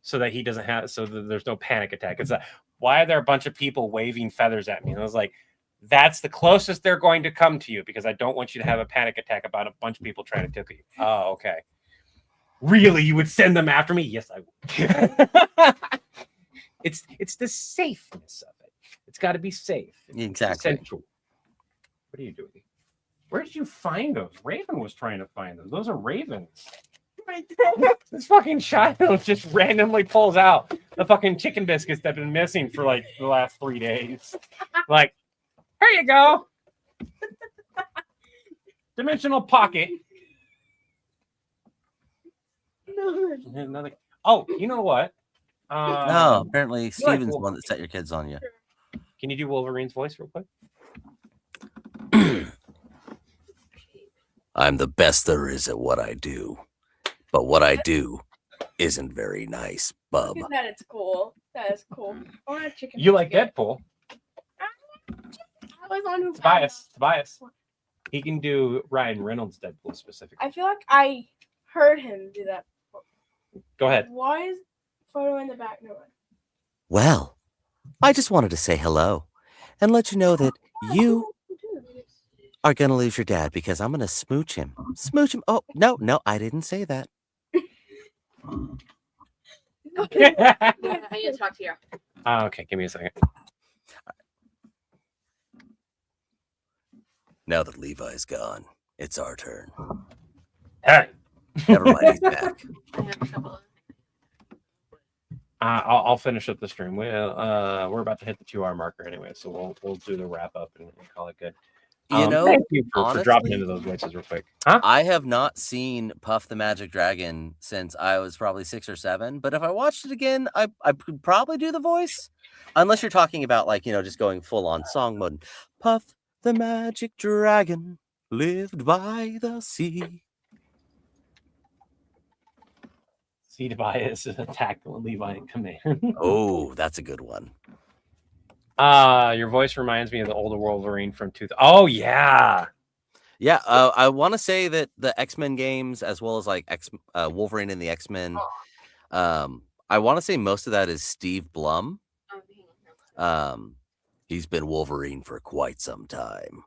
so that he doesn't have. So that there's no panic attack. It's why are there a bunch of people waving feathers at me? And I was like, that's the closest they're going to come to you, because I don't want you to have a panic attack about a bunch of people trying to tickle you. Oh, okay. Really, you would send them after me? Yes, I would. It's the safeness of it. It's got to be safe. Exactly. Essential. What are you doing? Where did you find those? Raven was trying to find them. Those are ravens. This fucking child just randomly pulls out the fucking chicken biscuits that have been missing for like the last 3 days. Like, here you go. Dimensional pocket. Another. Oh, you know what? No, apparently Steven's the one that set your kids on you. Can you do Wolverine's voice real quick? I'm the best there is at what I do, but what I do isn't very nice, bub. That is cool. That is cool. I want a chicken. You like Deadpool? I was on who Tobias. He can do Ryan Reynolds Deadpool specifically. I feel like I heard him do that. Go ahead. Why is photo in the back no one? Well, I just wanted to say hello and let you know that you are going to lose your dad because I'm going to smooch him. Smooch him. Oh, no, I didn't say that. I need to talk to you. Okay, give me a second. Now that Levi's gone, it's our turn. Hey. Never mind, he's back. I have a couple of I'll finish up the stream. We're about to hit the 2-hour marker anyway, so we'll do the wrap up and call it good. You know, thank you for honestly, dropping into those voices real quick. Huh? I have not seen Puff the Magic Dragon since I was probably 6 or 7, but if I watched it again, I could probably do the voice, unless you're talking about like, just going full on song mode. Puff the Magic Dragon lived by the sea. See Tobias attack Levi in command. Oh, that's a good one. Your voice reminds me of the older Wolverine from 2000. Oh yeah. Yeah, I want to say that the X-Men games, as well as like Wolverine and the X-Men, I want to say most of that is Steve Blum. He's been Wolverine for quite some time.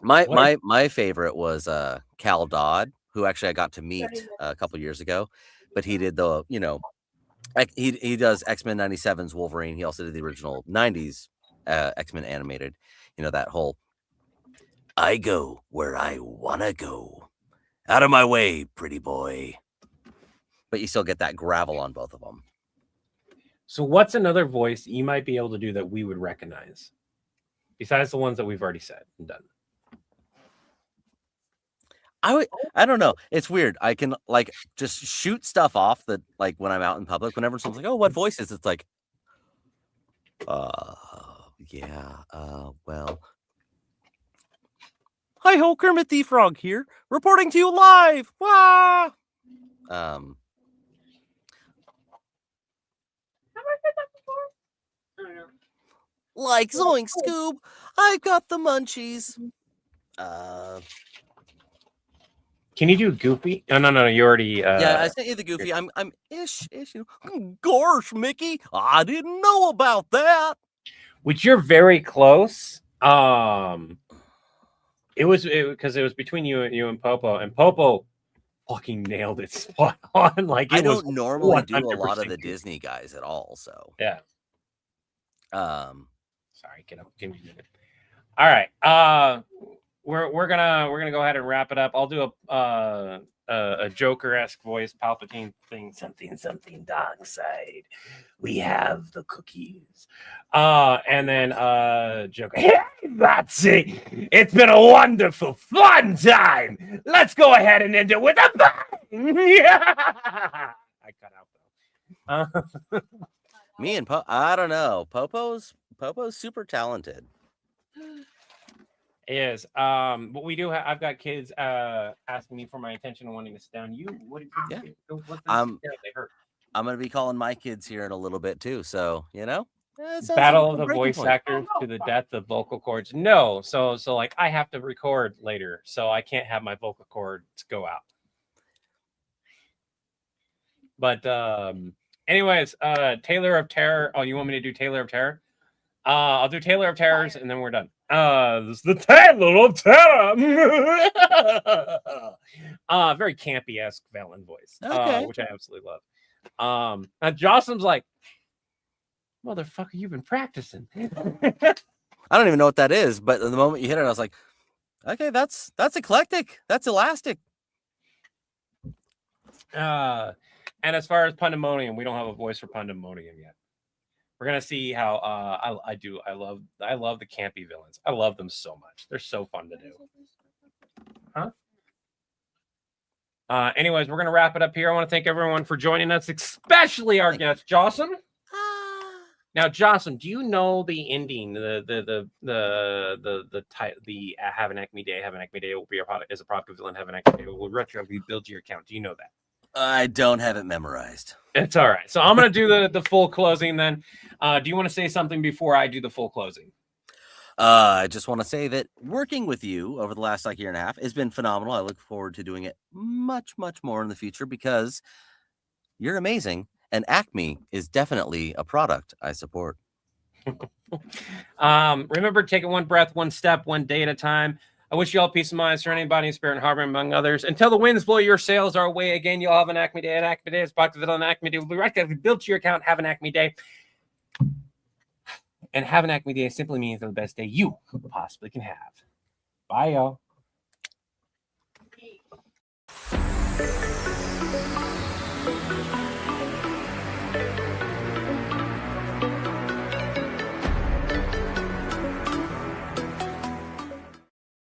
My favorite was Cal Dodd, who actually I got to meet a couple years ago, but he did the he does X-Men 97's Wolverine. He also did the original 90s X-Men animated. That whole I go where I wanna go. Out of my way, pretty boy. But you still get that gravel on both of them. So what's another voice you might be able to do that we would recognize? Besides the ones that we've already said and done. I don't know. It's weird. I can like just shoot stuff off that like when I'm out in public, whenever someone's like, oh, what voice is it? It's like, yeah, well, Hi-ho, Kermit the Frog here, reporting to you live. Wah! Have I heard that before? I don't know. Like Zoink Scoob, I've got the munchies. Can you do Goofy? No. You already. Yeah, I sent you the Goofy. I'm ish. Gosh, Mickey, I didn't know about that. Which you're very close. It was because it was between you and Popo, and Popo fucking nailed it spot on. Like I it was don't normally do a 100% lot of the Goofy. Disney guys at all, so Yeah. Sorry, get up. Give me a minute. All right. We're gonna go ahead and wrap it up. I'll do a Joker-esque voice, Palpatine thing, something dark side. We have the cookies. And then Joker. Hey, Batsy! It's been a wonderful, fun time. Let's go ahead and end it with a bang. Yeah. I cut out though. me and I don't know. Popo's super talented. Is but we do have. I've got kids asking me for my attention and wanting to stone you. What did you do? They hurt. I'm gonna be calling my kids here in a little bit too, so Battle of the voice actors to the death of vocal cords. No, so like I have to record later, so I can't have my vocal cords go out. But anyways, Taylor of Terror. Oh, you want me to do Taylor of Terror? I'll do Taylor of Terrors, and then we're done. This is the Taylor of Terror. Very campy-esque Valen voice, which I absolutely love. Now Jawsome's like, motherfucker, you've been practicing. I don't even know what that is, but the moment you hit it, I was like, okay, that's eclectic. That's elastic. And as far as Pandemonium, we don't have a voice for Pandemonium yet. We're gonna see how I love the campy villains. I love them so much. They're so fun to do. Huh? Anyways, we're gonna wrap it up here. I want to thank everyone for joining us, especially our guest Jawsome. Now, Jawsome, do you know the ending? The Have an Acme Day. Have an Acme Day will be a product as a product of villain. Have an Acme Day will retroactively build your account. Do you know that? I don't have it memorized. It's all right. So I'm going to do the full closing then. Do you want to say something before I do the full closing? I just want to say that working with you over the last year and a half has been phenomenal. I look forward to doing it much, much more in the future because you're amazing. And Acme is definitely a product I support. Remember, take it one breath, one step, one day at a time. I wish you all peace of mind, serenity, body, and spirit, and harbor, among others. Until the winds blow your sails our way again, you'll have an Acme Day. An Acme Day is product of an Acme Day. We'll be right there. Build to your account. Have an Acme Day. And have an Acme Day simply means the best day you possibly can have. Bye, y'all.